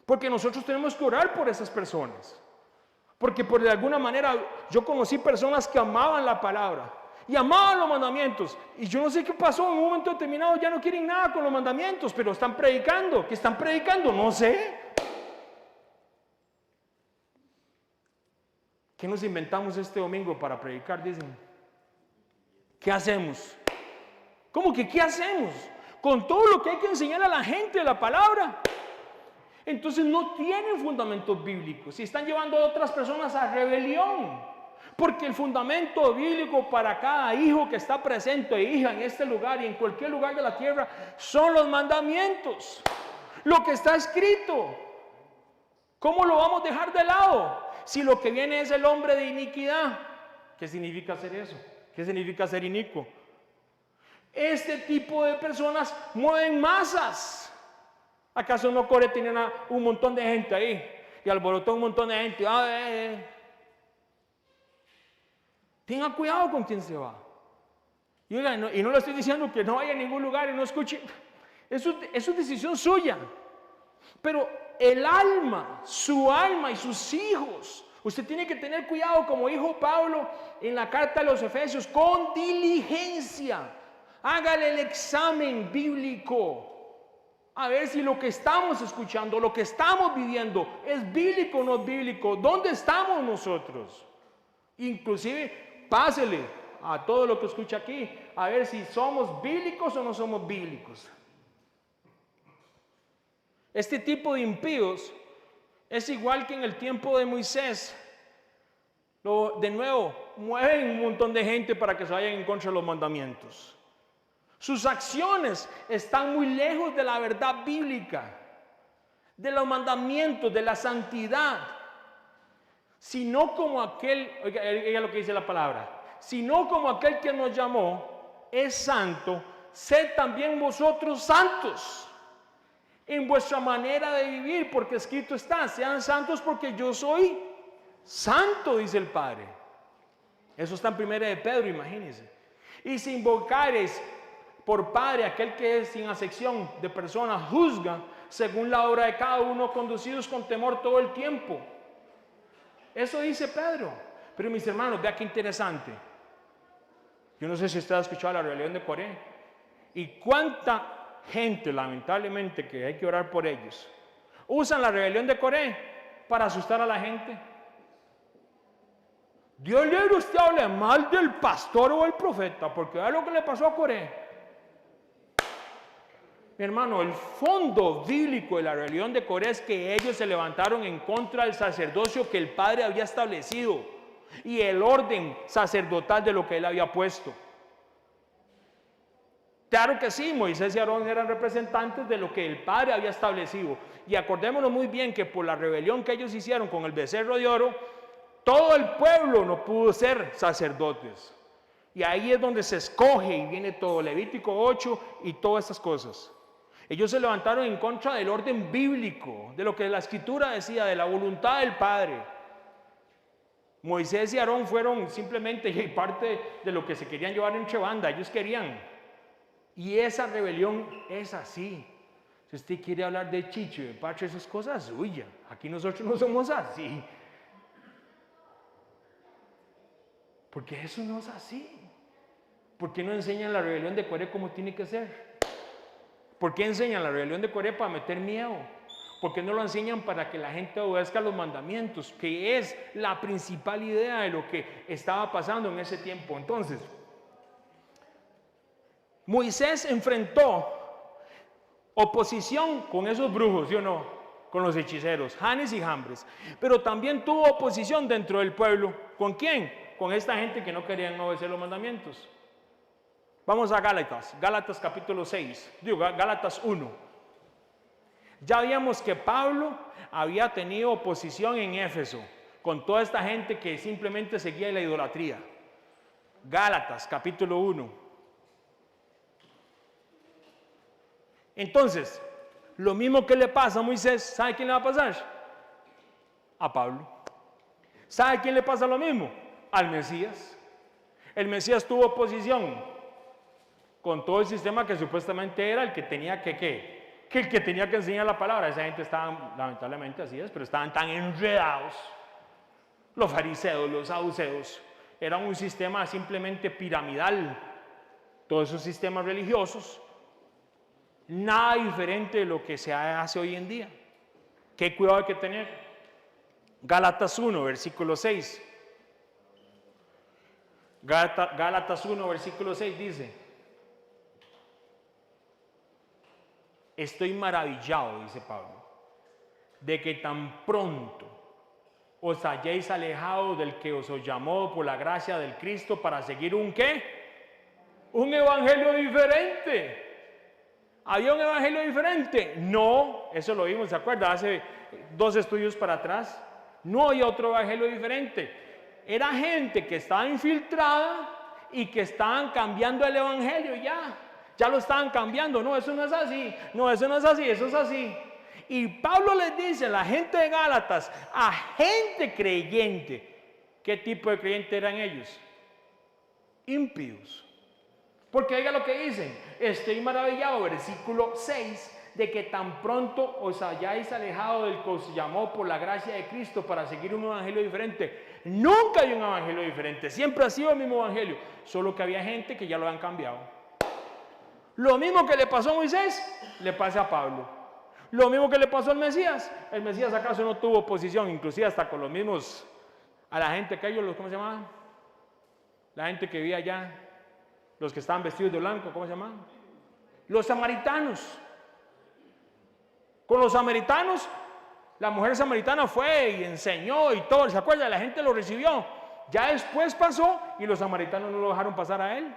Porque nosotros tenemos que orar por esas personas. Porque de alguna manera yo conocí personas que amaban la palabra y amaban los mandamientos. Y yo no sé qué pasó, en un momento determinado ya no quieren nada con los mandamientos, pero están predicando. ¿Qué están predicando? No sé. ¿Qué nos inventamos este domingo para predicar? Dicen. ¿Qué hacemos? ¿Cómo que qué hacemos? Con todo lo que hay que enseñar a la gente de la palabra. Entonces no tienen fundamentos bíblicos y están llevando a otras personas a rebelión. Porque el fundamento bíblico para cada hijo que está presente e hija en este lugar y en cualquier lugar de la tierra son los mandamientos. Lo que está escrito. ¿Cómo lo vamos a dejar de lado? Si lo que viene es el hombre de iniquidad. ¿Qué significa hacer eso? ¿Qué significa ser inicuo? Este tipo de personas mueven masas. ¿Acaso no Core tenía un montón de gente ahí? Y alborotó un montón de gente. Tenga cuidado con quién se va. Y no le estoy diciendo que no vaya a ningún lugar y no escuche. Eso es decisión suya. Pero el alma, su alma y sus hijos, usted tiene que tener cuidado, como dijo Pablo en la carta a los Efesios, con diligencia. Hágale el examen bíblico. A ver si lo que estamos escuchando, lo que estamos viviendo, es bíblico o no es bíblico. ¿Dónde estamos nosotros? Inclusive, pásele a todo lo que escucha aquí, a ver si somos bíblicos o no somos bíblicos. Este tipo de impíos es igual que en el tiempo de Moisés. De nuevo, mueven un montón de gente para que se vayan en contra de los mandamientos. Sus acciones están muy lejos de la verdad bíblica, de los mandamientos, de la santidad. Sino como aquel, oiga lo que dice la palabra, sino como aquel que nos llamó es santo, sed también vosotros santos en vuestra manera de vivir, porque escrito está, sean santos porque yo soy santo, dice el Padre. Eso está en 1 de Pedro, imagínense. Y si invocares por Padre aquel que es sin acepción de personas, juzga según la obra de cada uno, conducidos con temor todo el tiempo. Eso dice Pedro. Pero mis hermanos, vea qué interesante. Yo no sé si usted ha escuchado la rebelión de Coré. Y cuánta gente, lamentablemente, que hay que orar por ellos, usan la rebelión de Coré para asustar a la gente. Dios le diga, usted hable mal del pastor o el profeta, porque vea lo que le pasó a Coré. Mi hermano, el fondo bíblico de la rebelión de Coré es que ellos se levantaron en contra del sacerdocio que el Padre había establecido y el orden sacerdotal de lo que él había puesto. Claro que sí, Moisés y Aarón eran representantes de lo que el Padre había establecido. Y acordémonos muy bien que por la rebelión que ellos hicieron con el becerro de oro, todo el pueblo no pudo ser sacerdotes. Y ahí es donde se escoge y viene todo, Levítico 8 y todas esas cosas. Ellos se levantaron en contra del orden bíblico, de lo que la Escritura decía, de la voluntad del Padre. Moisés y Aarón fueron simplemente parte de lo que se querían llevar entre banda, ellos querían. Y esa rebelión es así. Si usted quiere hablar de chicho, de pacho, esas cosas suyas. Aquí nosotros no somos así. Porque eso no es así. ¿Por qué no enseñan la rebelión de Coré como tiene que ser? ¿Por qué enseñan la rebelión de Coré para meter miedo? ¿Por qué no lo enseñan para que la gente obedezca los mandamientos? Que es la principal idea de lo que estaba pasando en ese tiempo. Entonces, Moisés enfrentó oposición con esos brujos, ¿sí o no? Con los hechiceros, Janes y Jambres. Pero también tuvo oposición dentro del pueblo. ¿Con quién? Con esta gente que no querían obedecer los mandamientos. Vamos a Gálatas capítulo 6, Gálatas 1. Ya vimos que Pablo había tenido oposición en Éfeso con toda esta gente que simplemente seguía la idolatría. Gálatas capítulo 1. Entonces, lo mismo que le pasa a Moisés, ¿sabe quién le va a pasar? A Pablo. ¿Sabe quién le pasa lo mismo? Al Mesías. El Mesías tuvo oposición con todo el sistema que supuestamente era el que tenía que enseñar la palabra. Esa gente estaba, lamentablemente así es, pero estaban tan enredados. Los fariseos, los saduceos, era un sistema simplemente piramidal. Todos esos sistemas religiosos, nada diferente de lo que se hace hoy en día. ¿Qué cuidado hay que tener? Gálatas 1, versículo 6. Gálatas 1, versículo 6 dice: estoy maravillado, dice Pablo, de que tan pronto os hayáis alejado del que os llamó por la gracia del Cristo para seguir un ¿qué? Un evangelio diferente. ¿Había un evangelio diferente? No, eso lo vimos, ¿se acuerda? Hace 2 estudios para atrás. No había otro evangelio diferente. Era gente que estaba infiltrada y que estaban cambiando el evangelio ya lo estaban cambiando. No, eso no es así, no, eso no es así, eso es así. Y Pablo les dice a la gente de Gálatas, a gente creyente, ¿qué tipo de creyente eran ellos? Impíos. Porque oiga lo que dicen: estoy maravillado, versículo 6, de que tan pronto os hayáis alejado del que os llamó por la gracia de Cristo para seguir un evangelio diferente. Nunca hay un evangelio diferente, siempre ha sido el mismo evangelio, solo que había gente que ya lo han cambiado. Lo mismo que le pasó a Moisés, le pasa a Pablo. Lo mismo que le pasó al Mesías. El Mesías acaso no tuvo oposición, inclusive hasta con los mismos, a la gente que ellos, ¿cómo se llamaban? La gente que vivía allá, los que estaban vestidos de blanco, ¿cómo se llamaban? Los samaritanos. Con los samaritanos, la mujer samaritana fue y enseñó y todo, ¿se acuerda? La gente lo recibió. Ya después pasó y los samaritanos no lo dejaron pasar a él.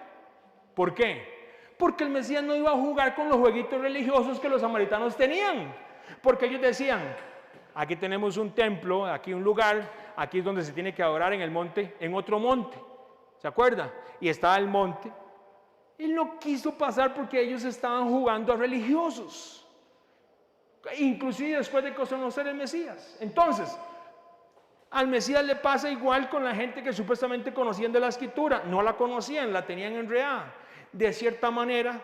¿Por qué? Porque el Mesías no iba a jugar con los jueguitos religiosos que los samaritanos tenían. Porque ellos decían: aquí tenemos un templo, aquí un lugar, aquí es donde se tiene que adorar en el monte, en otro monte. ¿Se acuerda? Y estaba el monte. Él no quiso pasar porque ellos estaban jugando a religiosos. Inclusive después de conocer el Mesías. Entonces, al Mesías le pasa igual con la gente que supuestamente conocían de la Escritura. No la conocían, la tenían enredada. De cierta manera,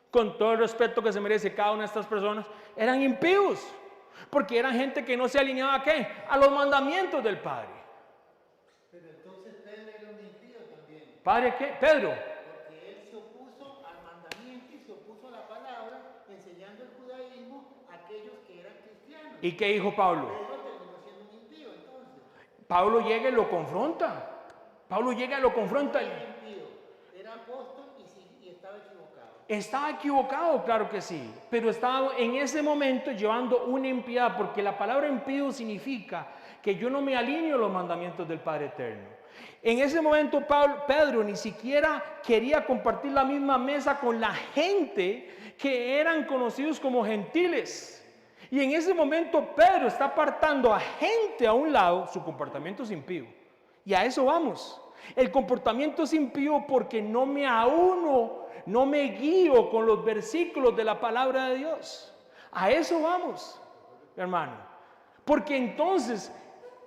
con todo el respeto que se merece cada una de estas personas, eran impíos, porque eran gente que no se alineaba ¿a qué? A los mandamientos del Padre. Pero entonces Pedro era un impío también. ¿Padre qué? Pedro. Porque él se opuso al mandamiento y se opuso a la palabra, enseñando el judaísmo a aquellos que eran cristianos. ¿Y qué dijo Pablo? Pedro terminó siendo un impío entonces. Pablo llega y lo confronta. Pablo llega y lo confronta. Era impío, era apóstol y estaba equivocado. Estaba equivocado, claro que sí, pero estaba en ese momento llevando una impiedad, porque la palabra impío significa que yo no me alineo a los mandamientos del Padre Eterno. En ese momento Pedro ni siquiera quería compartir la misma mesa con la gente que eran conocidos como gentiles. Y en ese momento Pedro está apartando a gente a un lado. Su comportamiento es impío. Y a eso vamos. El comportamiento es impío porque no me auno, no me guío con los versículos de la palabra de Dios. A eso vamos, hermano. Porque entonces,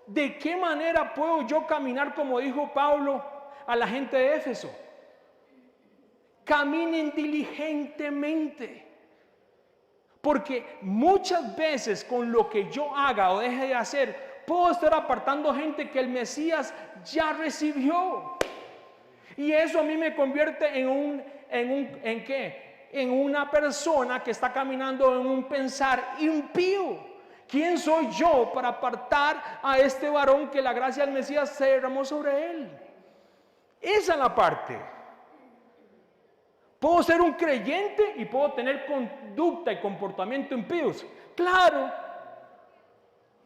¿de qué manera puedo yo caminar como dijo Pablo a la gente de Éfeso? Caminen diligentemente. Porque muchas veces con lo que yo haga o deje de hacer, puedo estar apartando gente que el Mesías ya recibió. Y eso a mí me convierte ¿en qué? En una persona que está caminando en un pensar impío. ¿Quién soy yo para apartar a este varón que la gracia del Mesías se derramó sobre él? Esa es la parte. ¿Puedo ser un creyente y puedo tener conducta y comportamiento impíos? Claro,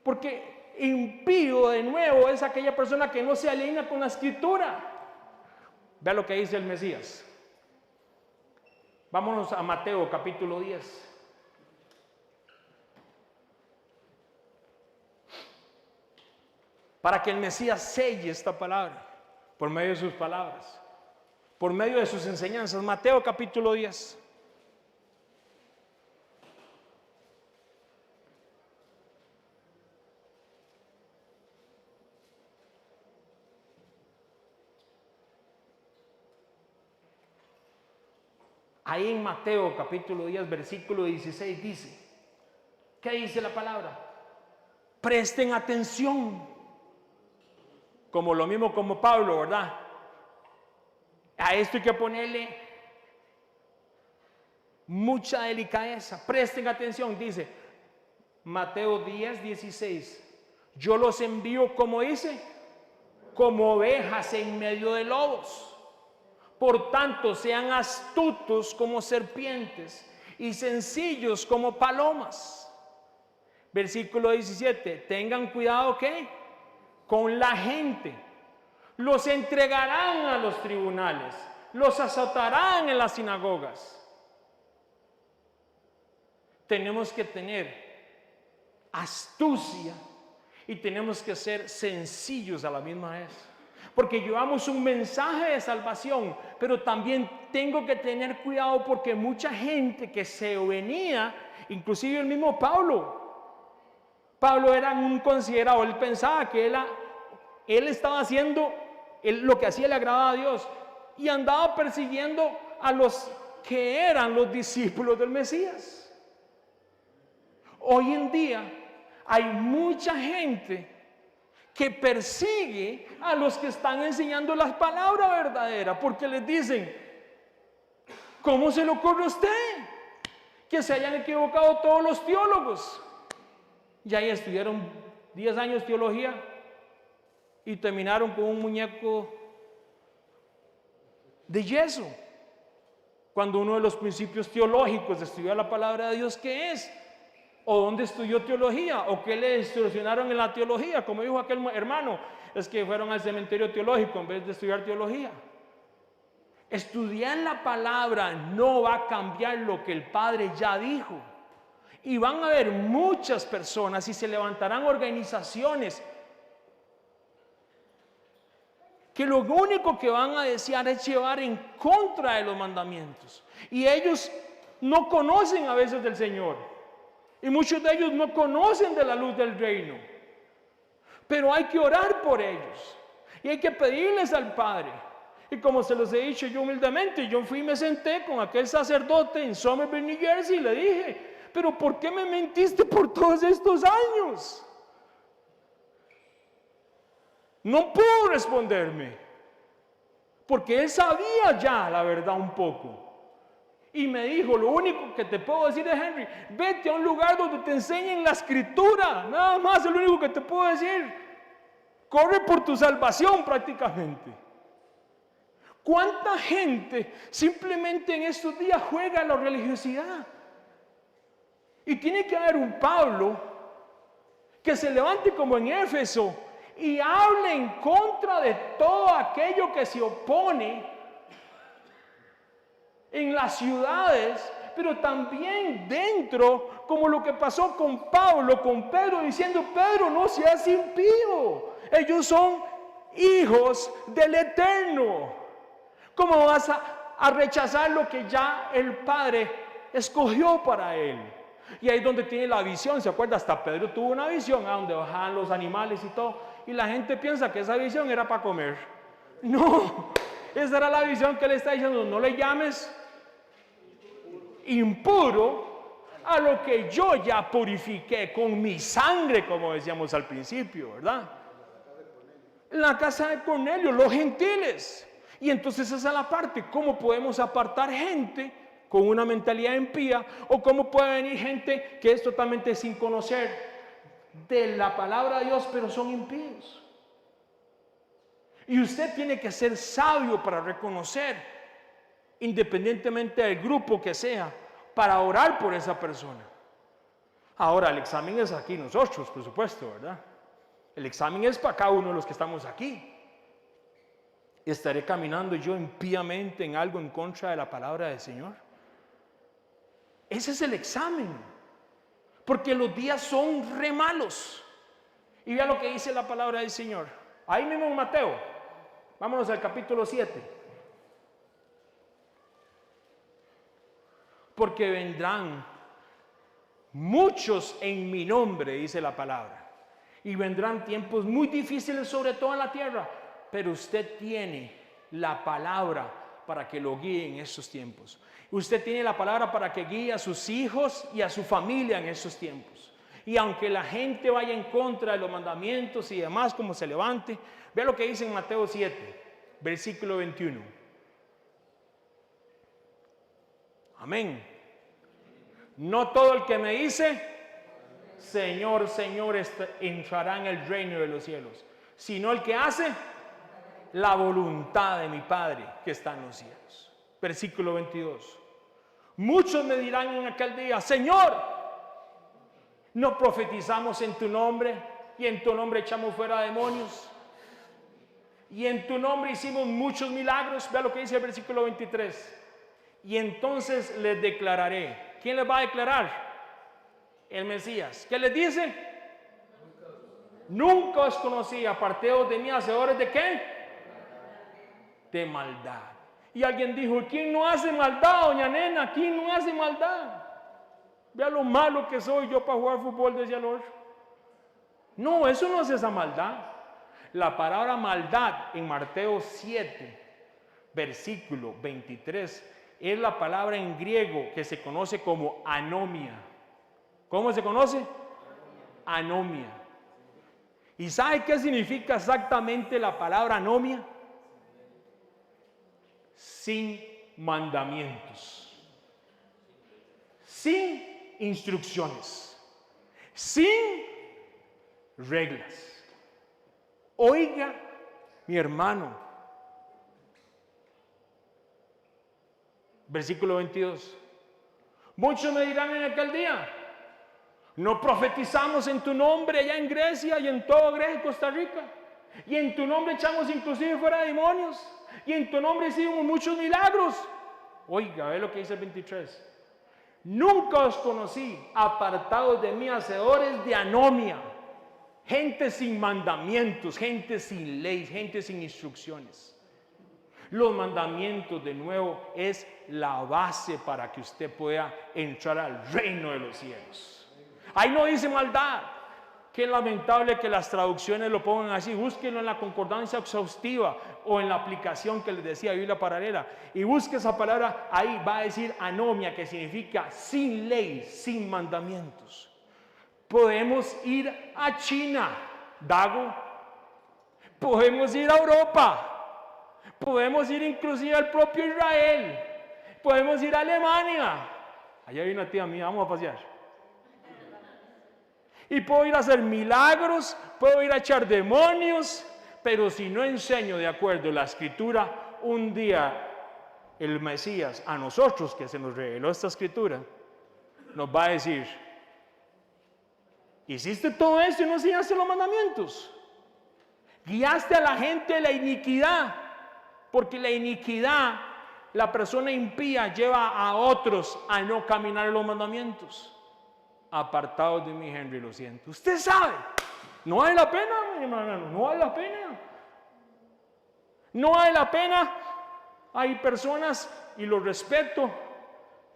porque impío de nuevo es aquella persona que no se alinea con la Escritura. Vea lo que dice el Mesías. Vámonos a Mateo capítulo 10. Para que el Mesías selle esta palabra por medio de sus palabras, por medio de sus enseñanzas. Mateo capítulo 10. Ahí en Mateo capítulo 10, versículo 16 dice, ¿qué dice la palabra? Presten atención, como lo mismo como Pablo, ¿verdad? A esto hay que ponerle mucha delicadeza. Presten atención, dice Mateo 10, 16. Yo los envío, como dice, como ovejas en medio de lobos. Por tanto, sean astutos como serpientes y sencillos como palomas. Versículo 17, tengan cuidado, ¿qué? Con la gente. Los entregarán a los tribunales, los azotarán en las sinagogas. Tenemos que tener astucia y tenemos que ser sencillos a la misma vez. Porque llevamos un mensaje de salvación, pero también tengo que tener cuidado porque mucha gente que se venía, inclusive el mismo Pablo era un considerado, él pensaba que él estaba haciendo lo que hacía le agradaba a Dios y andaba persiguiendo a los que eran los discípulos del Mesías. Hoy en día hay mucha gente que persigue a los que están enseñando la palabra verdadera, porque les dicen, ¿cómo se le ocurre a usted que se hayan equivocado todos los teólogos? Ya estudiaron 10 años teología y terminaron con un muñeco de yeso, cuando uno de los principios teológicos de estudiar la palabra de Dios, ¿qué es? ¿O dónde estudió teología? ¿O qué le distorsionaron en la teología? Como dijo aquel hermano, es que fueron al cementerio teológico en vez de estudiar teología. Estudiar la palabra no va a cambiar lo que el Padre ya dijo. Y van a haber muchas personas y se levantarán organizaciones que lo único que van a desear es llevar en contra de los mandamientos. Y ellos no conocen a veces del Señor. Y muchos de ellos no conocen de la luz del reino. Pero hay que orar por ellos. Y hay que pedirles al Padre. Y como se los he dicho yo humildemente, yo fui y me senté con aquel sacerdote en Somerville, New Jersey, y le dije, pero ¿por qué me mentiste por todos estos años? No pudo responderme. Porque él sabía ya la verdad un poco. Y me dijo, lo único que te puedo decir es, Henry, vete a un lugar donde te enseñen la escritura, nada más es lo único que te puedo decir. Corre por tu salvación prácticamente. ¿Cuánta gente simplemente en estos días juega a la religiosidad? Y tiene que haber un Pablo que se levante como en Éfeso y hable en contra de todo aquello que se opone en las ciudades, pero también dentro, como lo que pasó con Pablo, con Pedro, diciendo, Pedro, no seas impío, ellos son hijos del Eterno. ¿Cómo vas a rechazar lo que ya el Padre escogió para él? Y ahí es donde tiene la visión, ¿se acuerda? Hasta Pedro tuvo una visión, donde bajaban los animales y todo, y la gente piensa que esa visión era para comer. No, esa era la visión que le está diciendo, no le llames impuro a lo que yo ya purifiqué con mi sangre, como decíamos al principio, ¿verdad? La casa de Cornelio, los gentiles. Y entonces esa es la parte, ¿cómo podemos apartar gente con una mentalidad impía? ¿O cómo puede venir gente que es totalmente sin conocer de la palabra de Dios, pero son impíos? Y usted tiene que ser sabio para reconocer, independientemente del grupo que sea, para orar por esa persona. Ahora, el examen es aquí nosotros, por supuesto, ¿verdad? El examen es para cada uno de los que estamos aquí. ¿Estaré caminando yo impíamente en algo en contra de la palabra del Señor? Ese es el examen. Porque los días son re malos. Y vea lo que dice la palabra del Señor. Ahí mismo en Mateo. Vámonos al capítulo 7. Porque vendrán muchos en mi nombre, dice la palabra. Y vendrán tiempos muy difíciles, sobre todo en la tierra. Pero usted tiene la palabra para que lo guíe en estos tiempos. Usted tiene la palabra para que guíe a sus hijos y a su familia en estos tiempos. Y aunque la gente vaya en contra de los mandamientos y demás, como se levante, vea lo que dice en Mateo 7, versículo 21. Amén. No todo el que me dice, Señor, Señor, entrará en el reino de los cielos, sino el que hace la voluntad de mi Padre que está en los cielos. Versículo 22. Muchos me dirán en aquel día: Señor, ¿no profetizamos en tu nombre? Y en tu nombre echamos fuera demonios. Y en tu nombre hicimos muchos milagros. Vea lo que dice el versículo 23. Y entonces les declararé. ¿Quién les va a declarar? El Mesías. ¿Qué les dice? Nunca os conocí, apartaos de mí, hacedores de ¿qué? De maldad. Y alguien dijo: ¿quién no hace maldad, doña Nena? ¿Quién no hace maldad? Vea lo malo que soy yo para jugar fútbol, decía el otro. No, eso no es esa maldad. La palabra maldad en Mateo 7, versículo 23, es la palabra en griego que se conoce como anomia. ¿Cómo se conoce? Anomia. ¿Y sabe qué significa exactamente la palabra anomia? Sin mandamientos, sin instrucciones, sin reglas. Oiga, mi hermano, versículo 22. Muchos me dirán en aquel día: ¿no profetizamos en tu nombre allá en Grecia y en todo Grecia y Costa Rica? Y en tu nombre echamos inclusive fuera demonios. Y en tu nombre hicimos muchos milagros. Oiga, ve lo que dice el 23. Nunca os conocí, apartados de mí, hacedores de anomia. Gente sin mandamientos, gente sin ley, gente sin instrucciones. Los mandamientos, de nuevo, es la base para que usted pueda entrar al reino de los cielos. Ahí no dice maldad. Qué lamentable que las traducciones lo pongan así. Búsquenlo en la concordancia exhaustiva o en la aplicación que les decía, Biblia paralela. Y busque esa palabra, ahí va a decir anomia, que significa sin ley, sin mandamientos. Podemos ir a China, Dago. Podemos ir a Europa. Podemos ir inclusive al propio Israel. Podemos ir a Alemania. Allá hay una tía mía, vamos a pasear. Y puedo ir a hacer milagros, puedo ir a echar demonios, pero si no enseño de acuerdo a la Escritura, un día el Mesías, a nosotros que se nos reveló esta Escritura, nos va a decir: hiciste todo esto y no enseñaste los mandamientos. Guiaste a la gente de la iniquidad, porque la iniquidad, la persona impía lleva a otros a no caminar en los mandamientos. Apartados de mí, Henry, lo siento. Usted sabe, no vale la pena, mi hermano, no vale la pena. No vale la pena. Hay personas, y lo respeto.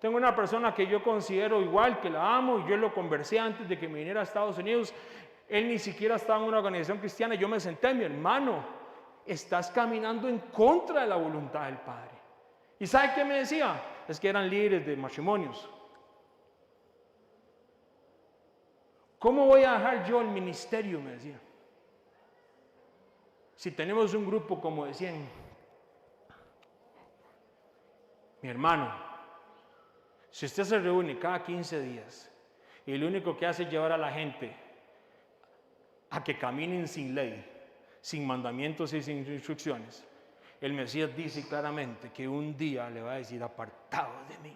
Tengo una persona que yo considero igual, que la amo, y yo lo conversé antes de que me viniera a Estados Unidos. Él ni siquiera estaba en una organización cristiana. Yo me senté: mi hermano, estás caminando en contra de la voluntad del Padre. ¿Y sabe qué me decía? Es que eran líderes de matrimonios. ¿Cómo voy a dejar yo el ministerio? Me decía. Si tenemos un grupo como de 100. Mi hermano, si usted se reúne cada 15 días y lo único que hace es llevar a la gente a que caminen sin ley, sin mandamientos y sin instrucciones, el Mesías dice claramente que un día le va a decir: apartado de mí.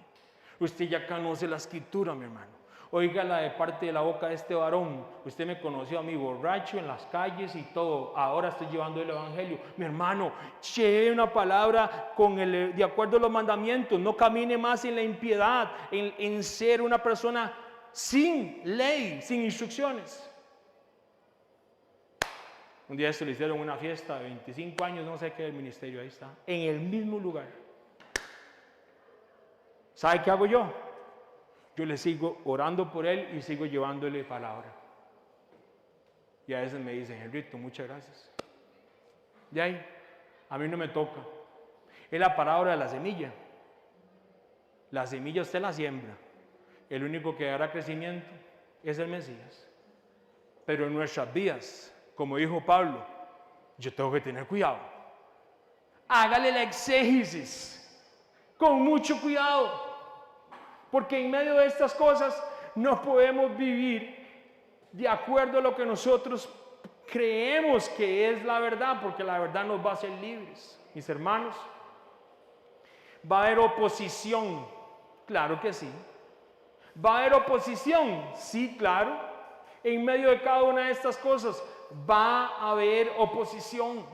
Usted ya conoce la Escritura, mi hermano. Óigala de parte de la boca de este varón. Usted me conoció a mí borracho en las calles y todo. Ahora estoy llevando el evangelio. Mi hermano, lleve una palabra de acuerdo a los mandamientos. No camine más en la impiedad, en ser una persona sin ley, sin instrucciones. Un día esto le hicieron una fiesta de 25 años, no sé qué, del ministerio, ahí está, en el mismo lugar. ¿Sabe qué hago yo? Yo le sigo orando por él y sigo llevándole palabra. Y a veces me dicen: Henrito, muchas gracias. De ahí, a mí no me toca. Es la palabra de la semilla. La semilla usted la siembra. El único que dará crecimiento es el Mesías. Pero en nuestras vidas, como dijo Pablo, yo tengo que tener cuidado. Hágale la exégesis con mucho cuidado. Porque en medio de estas cosas no podemos vivir de acuerdo a lo que nosotros creemos que es la verdad, porque la verdad nos va a hacer libres. Mis hermanos, ¿va a haber oposición? Claro que sí. ¿Va a haber oposición? Sí, claro. En medio de cada una de estas cosas va a haber oposición.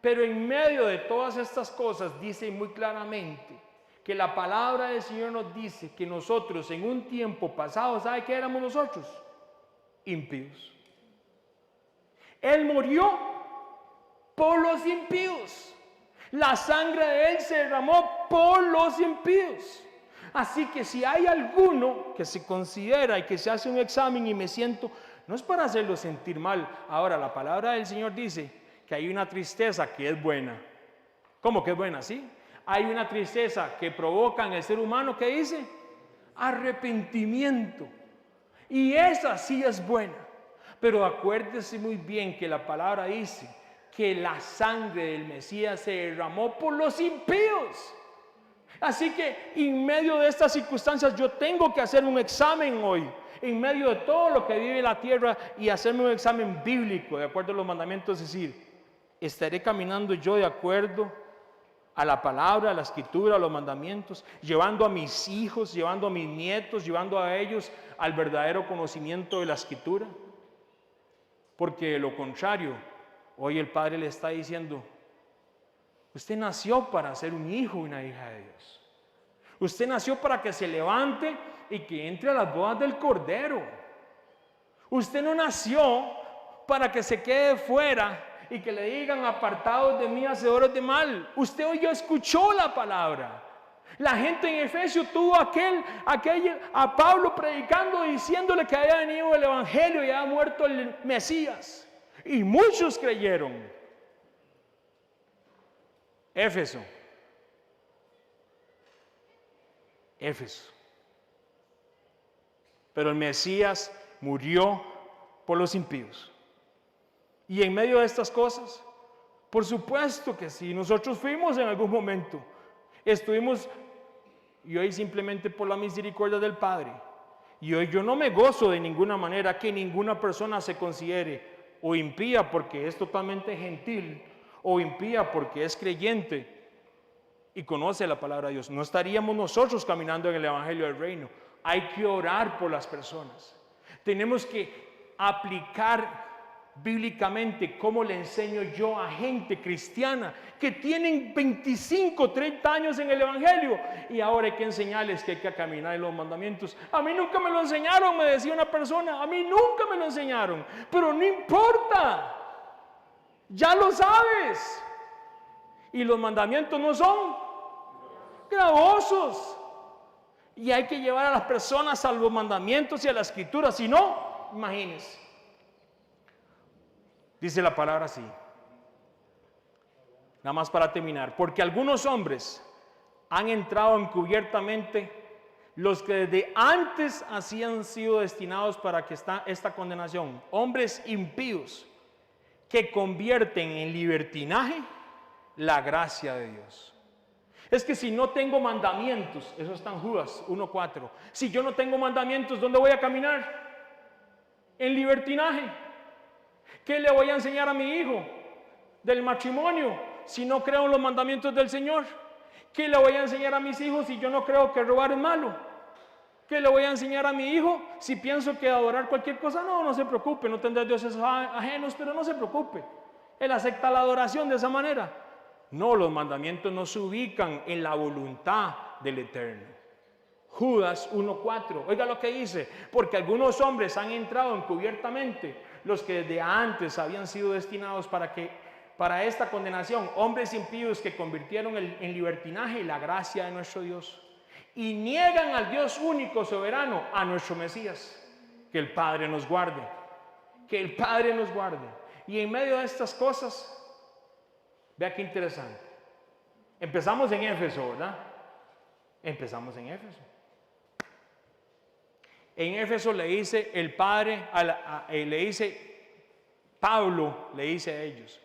Pero en medio de todas estas cosas dice muy claramente que la palabra del Señor nos dice que nosotros en un tiempo pasado, ¿sabe qué éramos nosotros? Impíos. Él murió por los impíos. La sangre de Él se derramó por los impíos. Así que si hay alguno que se considera y que se hace un examen y me siento, no es para hacerlo sentir mal. Ahora, la palabra del Señor dice que hay una tristeza que es buena. ¿Cómo que es buena? ¿Sí? Hay una tristeza que provoca en el ser humano, ¿qué dice? Arrepentimiento. Y esa sí es buena. Pero acuérdese muy bien que la palabra dice que la sangre del Mesías se derramó por los impíos. Así que en medio de estas circunstancias yo tengo que hacer un examen hoy, en medio de todo lo que vive la tierra, y hacerme un examen bíblico de acuerdo a los mandamientos, es decir, ¿estaré caminando yo de acuerdo a la palabra, a la escritura, a los mandamientos, llevando a mis hijos, llevando a mis nietos, llevando a ellos al verdadero conocimiento de la escritura? Porque de lo contrario, hoy el Padre le está diciendo: usted nació para ser un hijo y una hija de Dios. Usted nació para que se levante y que entre a las bodas del Cordero. Usted no nació para que se quede fuera y que le digan: apartados de mí, hacedores de mal. Usted hoy ya escuchó la palabra. La gente en Efesios tuvo a Pablo predicando, diciéndole que había venido el Evangelio y había muerto el Mesías. Y muchos creyeron. Éfeso. Pero el Mesías murió por los impíos. Y en medio de estas cosas, por supuesto que sí, nosotros fuimos en algún momento, estuvimos, y hoy simplemente por la misericordia del Padre, y hoy yo no me gozo de ninguna manera que ninguna persona se considere o impía porque es totalmente gentil, o impía porque es creyente y conoce la palabra de Dios. No estaríamos nosotros caminando en el Evangelio del Reino. Hay que orar por las personas. Tenemos que aplicar bíblicamente cómo le enseño yo a gente cristiana que tienen 25, 30 años en el Evangelio, y ahora hay que enseñarles que hay que caminar en los mandamientos. A mí nunca me lo enseñaron, me decía una persona, a mí nunca me lo enseñaron, pero no importa, ya lo sabes. Y los mandamientos no son gravosos, y hay que llevar a las personas a los mandamientos y a la escritura. Si no, imagínense. Dice la palabra así, nada más para terminar: porque algunos hombres han entrado encubiertamente, los que desde antes habían sido destinados para que esta condenación, hombres impíos que convierten en libertinaje la gracia de Dios. Es que si no tengo mandamientos, eso está en Judas 1:4, si yo no tengo mandamientos, ¿dónde voy a caminar? En libertinaje. ¿Qué le voy a enseñar a mi hijo del matrimonio si no creo en los mandamientos del Señor? ¿Qué le voy a enseñar a mis hijos si yo no creo que robar es malo? ¿Qué le voy a enseñar a mi hijo si pienso que adorar cualquier cosa? No se preocupe, no tendrá dioses ajenos, pero no se preocupe. Él acepta la adoración de esa manera. No, los mandamientos no se ubican en la voluntad del Eterno. Judas 1:4, oiga lo que dice: porque algunos hombres han entrado encubiertamente, los que desde antes habían sido destinados para esta condenación, hombres impíos que convirtieron en libertinaje la gracia de nuestro Dios, y niegan al Dios único soberano, a nuestro Mesías. Que el Padre nos guarde, que el Padre nos guarde. Y en medio de estas cosas, vea qué interesante, empezamos en Éfeso, ¿verdad? Empezamos en Éfeso. En Éfeso le dice el Padre, Pablo le dice a ellos: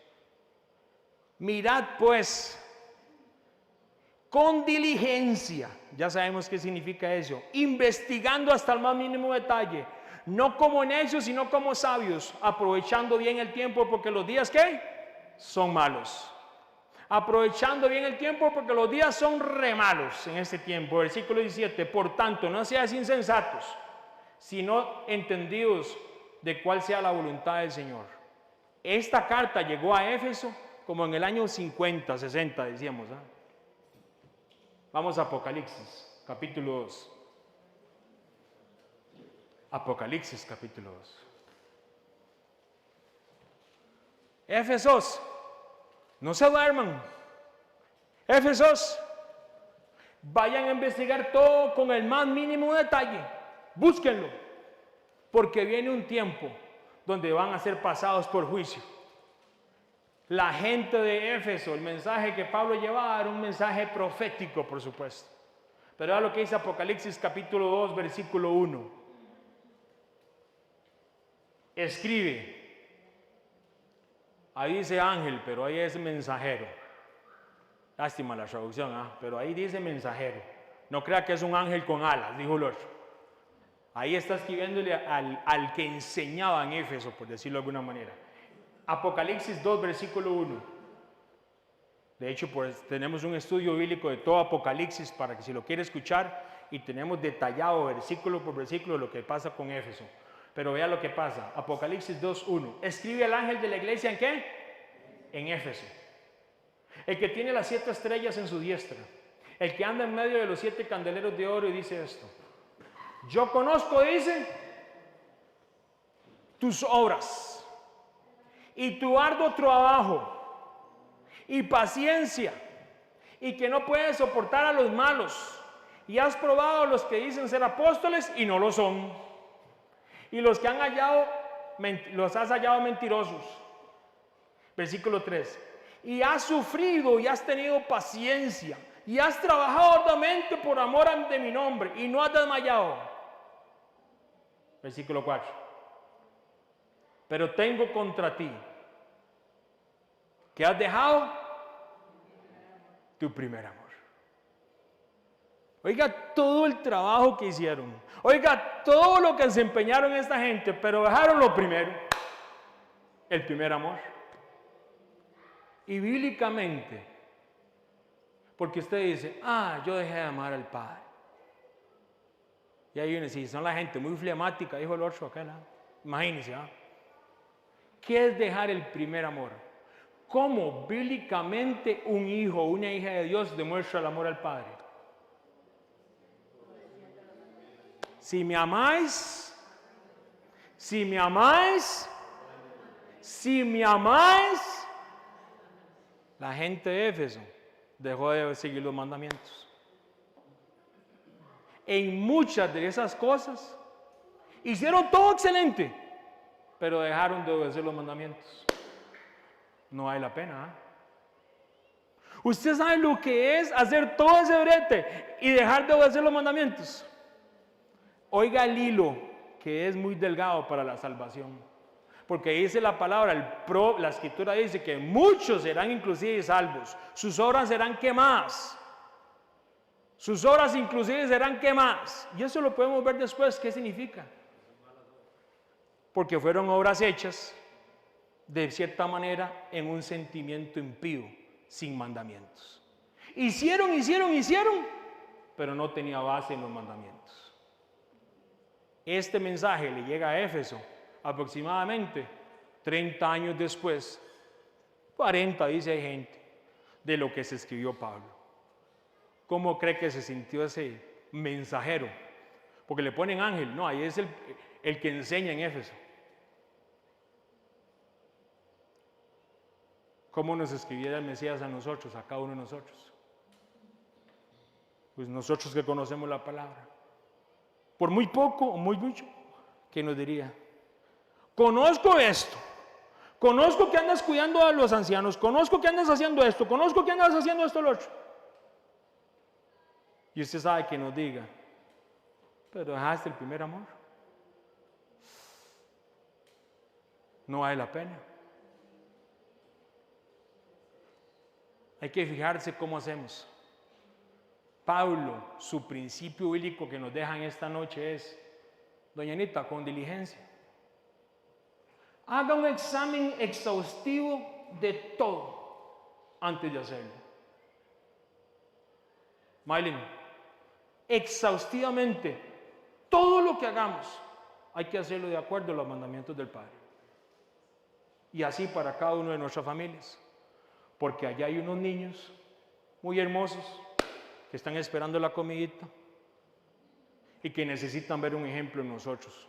mirad pues con diligencia, ya sabemos qué significa eso, investigando hasta el más mínimo detalle, no como necios, sino como sabios, aprovechando bien el tiempo, porque los días, ¿qué? Son malos. Aprovechando bien el tiempo, porque los días son re malos en este tiempo. Versículo 17, por tanto, no seas insensatos, sino entendidos de cuál sea la voluntad del Señor. Esta carta llegó a Éfeso como en el año 50, 60, decíamos. Vamos a Apocalipsis, capítulo 2. Apocalipsis, capítulo 2. Éfesos, no se duerman. Éfesos, vayan a investigar todo con el más mínimo detalle. Búsquenlo, porque viene un tiempo donde van a ser pasados por juicio. La gente de Éfeso, el mensaje que Pablo llevaba era un mensaje profético, por supuesto. Pero era lo que dice Apocalipsis capítulo 2, versículo 1. Escribe. Ahí dice ángel, pero ahí es mensajero. Lástima la traducción, pero ahí dice mensajero. No crea que es un ángel con alas, dijo el otro. Ahí está escribiéndole al que enseñaba en Éfeso, por decirlo de alguna manera. Apocalipsis 2, versículo 1. De hecho, pues tenemos un estudio bíblico de todo Apocalipsis para que si lo quiere escuchar, y tenemos detallado versículo por versículo lo que pasa con Éfeso. Pero vea lo que pasa. Apocalipsis 2, 1. Escribe al ángel de la iglesia ¿en qué? En Éfeso. El que tiene las 7 estrellas en su diestra. El que anda en medio de los 7 candeleros de oro y dice esto. Yo conozco, dice, tus obras y tu arduo trabajo y paciencia y que no puedes soportar a los malos y has probado a los que dicen ser apóstoles y no lo son y los que los has hallado mentirosos. Versículo 3. Y has sufrido y has tenido paciencia y has trabajado arduamente por amor de mi nombre y no has desmayado. Versículo 4. Pero tengo contra ti que has dejado tu primer amor. Oiga todo el trabajo que hicieron. Oiga todo lo que se empeñaron esta gente, pero dejaron lo primero, el primer amor. Y bíblicamente, porque usted dice, yo dejé de amar al Padre. Y ahí viene, si son la gente muy flemática, dijo el otro acá, imagínense, ¿qué es dejar el primer amor? ¿Cómo bíblicamente un hijo o una hija de Dios demuestra el amor al Padre? Si me amáis, la gente de Éfeso dejó de seguir los mandamientos. En muchas de esas cosas hicieron todo excelente, pero dejaron de obedecer los mandamientos. No vale la pena. ¿Usted sabe lo que es hacer todo ese brete y dejar de obedecer los mandamientos? Oiga el hilo, que es muy delgado para la salvación. Porque dice la palabra, la escritura dice que muchos serán inclusive salvos. Sus obras serán quemadas. Sus obras inclusive serán quemadas. Y eso lo podemos ver después. ¿Qué significa? Porque fueron obras hechas de cierta manera en un sentimiento impío, sin mandamientos. Hicieron, pero no tenía base en los mandamientos. Este mensaje le llega a Éfeso aproximadamente 30 años después, 40 dice hay gente, de lo que se escribió Pablo. ¿Cómo cree que se sintió ese mensajero? Porque le ponen ángel, no, ahí es el que enseña en Éfeso. ¿Cómo nos escribiera el Mesías a nosotros, a cada uno de nosotros? Pues nosotros que conocemos la palabra. Por muy poco o muy mucho, ¿qué nos diría? Conozco esto. Conozco que andas cuidando a los ancianos. Conozco que andas haciendo esto. Conozco que andas haciendo esto lo otro. Y usted sabe que nos diga, pero dejaste el primer amor. No vale la pena. Hay que fijarse cómo hacemos. Pablo, su principio bíblico que nos deja en esta noche es, doña Anita, con diligencia. Haga un examen exhaustivo de todo antes de hacerlo. Maylin, exhaustivamente, todo lo que hagamos hay que hacerlo de acuerdo a los mandamientos del Padre. Y así para cada uno de nuestras familias. Porque allá hay unos niños muy hermosos que están esperando la comidita y que necesitan ver un ejemplo en nosotros.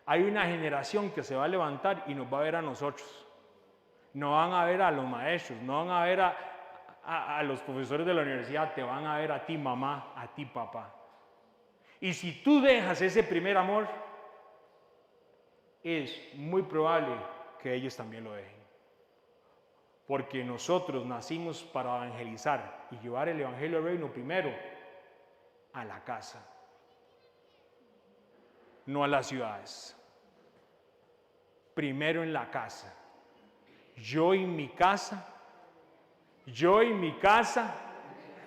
Hay una generación que se va a levantar y nos va a ver a nosotros. No van a ver a los maestros, no van a ver a los profesores de la universidad, te van a ver a ti mamá, a ti papá. Y si tú dejas ese primer amor, es muy probable que ellos también lo dejen. Porque nosotros nacimos para evangelizar y llevar el evangelio del reino primero a la casa, no a las ciudades. Primero en la casa. Yo y mi casa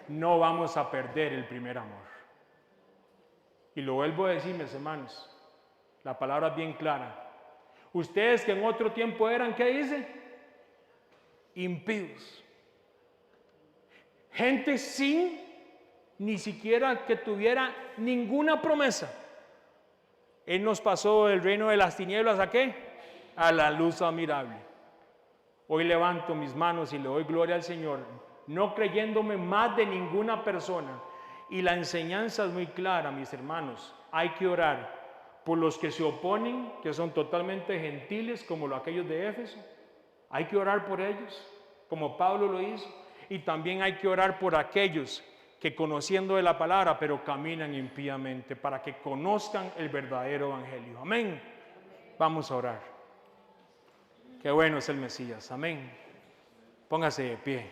no vamos a perder el primer amor. Y lo vuelvo a decir, mis hermanos, la palabra es bien clara. Ustedes que en otro tiempo eran, ¿qué dice? Impíos. Gente sin ni siquiera que tuviera ninguna promesa. Él nos pasó del reino de las tinieblas ¿a qué? A la luz admirable. Hoy levanto mis manos y le doy gloria al Señor, no creyéndome más de ninguna persona. Y la enseñanza es muy clara, mis hermanos. Hay que orar por los que se oponen, que son totalmente gentiles, como aquellos de Éfeso. Hay que orar por ellos, como Pablo lo hizo. Y también hay que orar por aquellos que conociendo de la palabra, pero caminan impíamente, para que conozcan el verdadero evangelio. Amén. Vamos a orar. Qué bueno es el Mesías. Amén. Póngase de pie.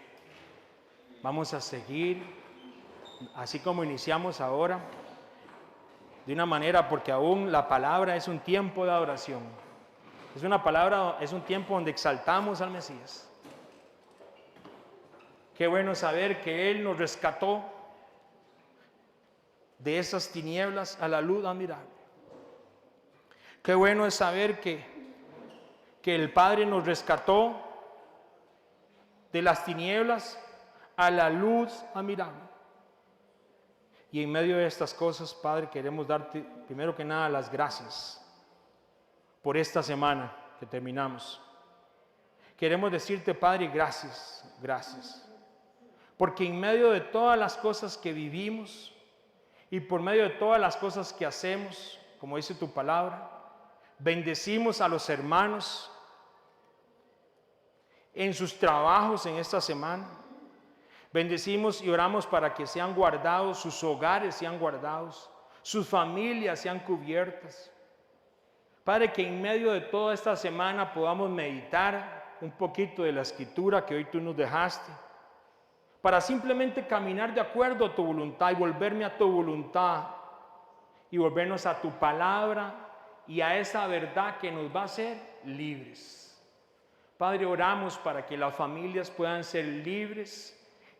Vamos a seguir, así como iniciamos ahora, de una manera, porque aún la palabra es un tiempo de adoración. Es un tiempo donde exaltamos al Mesías. Qué bueno saber que Él nos rescató de esas tinieblas a la luz admirable. Qué bueno es saber que el Padre nos rescató de las tinieblas a la luz admirable. Y en medio de estas cosas, Padre, queremos darte primero que nada las gracias por esta semana que terminamos. Queremos decirte, Padre, gracias, gracias. Porque en medio de todas las cosas que vivimos y por medio de todas las cosas que hacemos, como dice tu palabra, bendecimos a los hermanos en sus trabajos en esta semana. Bendecimos y oramos para que sean guardados, sus hogares sean guardados, sus familias sean cubiertas. Padre, que en medio de toda esta semana podamos meditar un poquito de la escritura que hoy tú nos dejaste, para simplemente caminar de acuerdo a tu voluntad y volverme a tu voluntad y volvernos a tu palabra y a esa verdad que nos va a hacer libres. Padre, oramos para que las familias puedan ser libres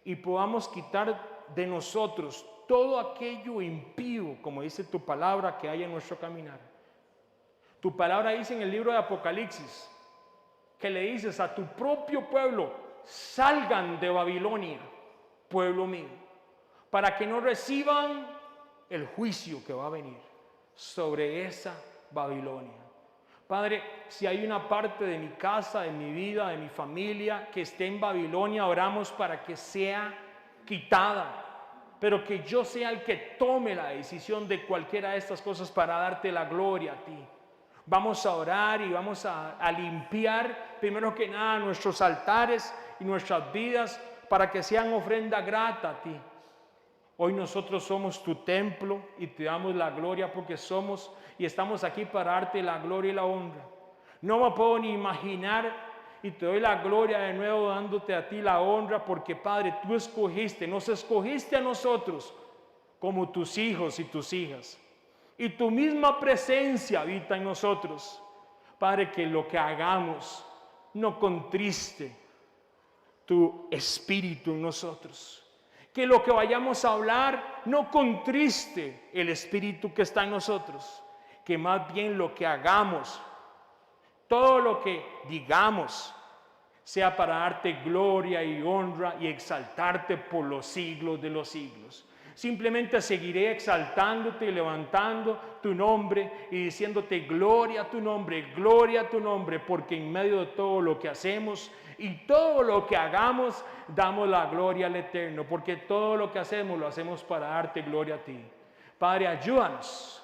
y podamos quitar de nosotros todo aquello impío, como dice tu palabra, que hay en nuestro caminar. Tu palabra dice en el libro de Apocalipsis, que le dices a tu propio pueblo, salgan de Babilonia, pueblo mío, para que no reciban el juicio que va a venir sobre esa Babilonia. Padre, si hay una parte de mi casa, de mi vida, de mi familia que esté en Babilonia, oramos para que sea quitada, pero que yo sea el que tome la decisión de cualquiera de estas cosas para darte la gloria a ti. Vamos a orar y vamos a limpiar primero que nada nuestros altares y nuestras vidas para que sean ofrenda grata a ti. Hoy nosotros somos tu templo y te damos la gloria porque somos y estamos aquí para darte la gloria y la honra. No me puedo ni imaginar y te doy la gloria de nuevo dándote a ti la honra porque Padre, tú nos escogiste a nosotros como tus hijos y tus hijas. Y tu misma presencia habita en nosotros. Padre, que lo que hagamos no contriste tu espíritu en nosotros. Que lo que vayamos a hablar no contriste el espíritu que está en nosotros. que más bien lo que hagamos, todo lo que digamos, sea para darte gloria y honra y exaltarte por los siglos de los siglos. Simplemente seguiré exaltándote y levantando tu nombre y diciéndote gloria a tu nombre, porque en medio de todo lo que hacemos y todo lo que hagamos, damos la gloria al Eterno, porque todo lo que hacemos lo hacemos para darte gloria a ti. Padre, ayúdanos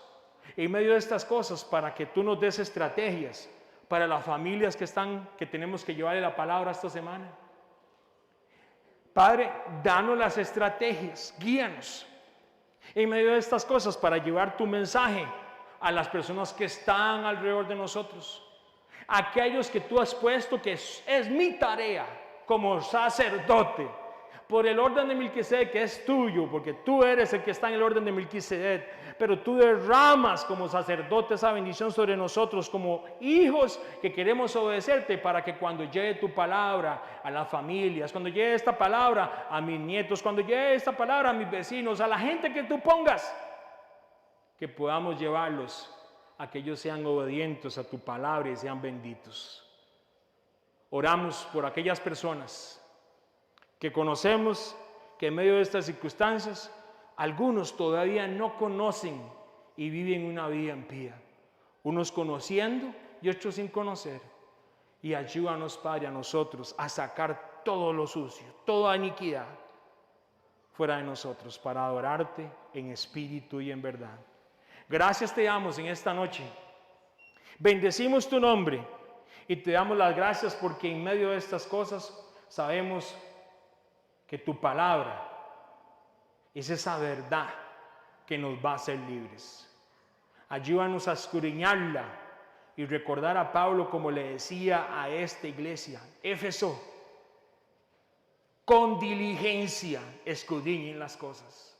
en medio de estas cosas para que tú nos des estrategias para las familias que tenemos que llevarle la palabra esta semana. Padre, danos las estrategias, guíanos en medio de estas cosas para llevar tu mensaje a las personas que están alrededor de nosotros. Aquellos que tú has puesto, que es mi tarea como sacerdote, por el orden de Melquisedec, que es tuyo, porque tú eres el que está en el orden de Melquisedec, pero tú derramas como sacerdote esa bendición sobre nosotros, como hijos que queremos obedecerte, para que cuando llegue tu palabra a las familias, cuando llegue esta palabra a mis nietos, cuando llegue esta palabra a mis vecinos, a la gente que tú pongas, que podamos llevarlos a que ellos sean obedientes a tu palabra y sean benditos. Oramos por aquellas personas que conocemos que en medio de estas circunstancias algunos todavía no conocen y viven una vida impía, unos conociendo y otros sin conocer. Y ayúdanos, Padre, a nosotros a sacar todo lo sucio, toda iniquidad fuera de nosotros, para adorarte en espíritu y en verdad. Gracias te damos en esta noche. Bendecimos tu nombre y te damos las gracias porque en medio de estas cosas sabemos que tu palabra es esa verdad que nos va a hacer libres. Ayúdanos a escudriñarla y recordar a Pablo como le decía a esta iglesia, Éfeso, con diligencia escudriñen las cosas.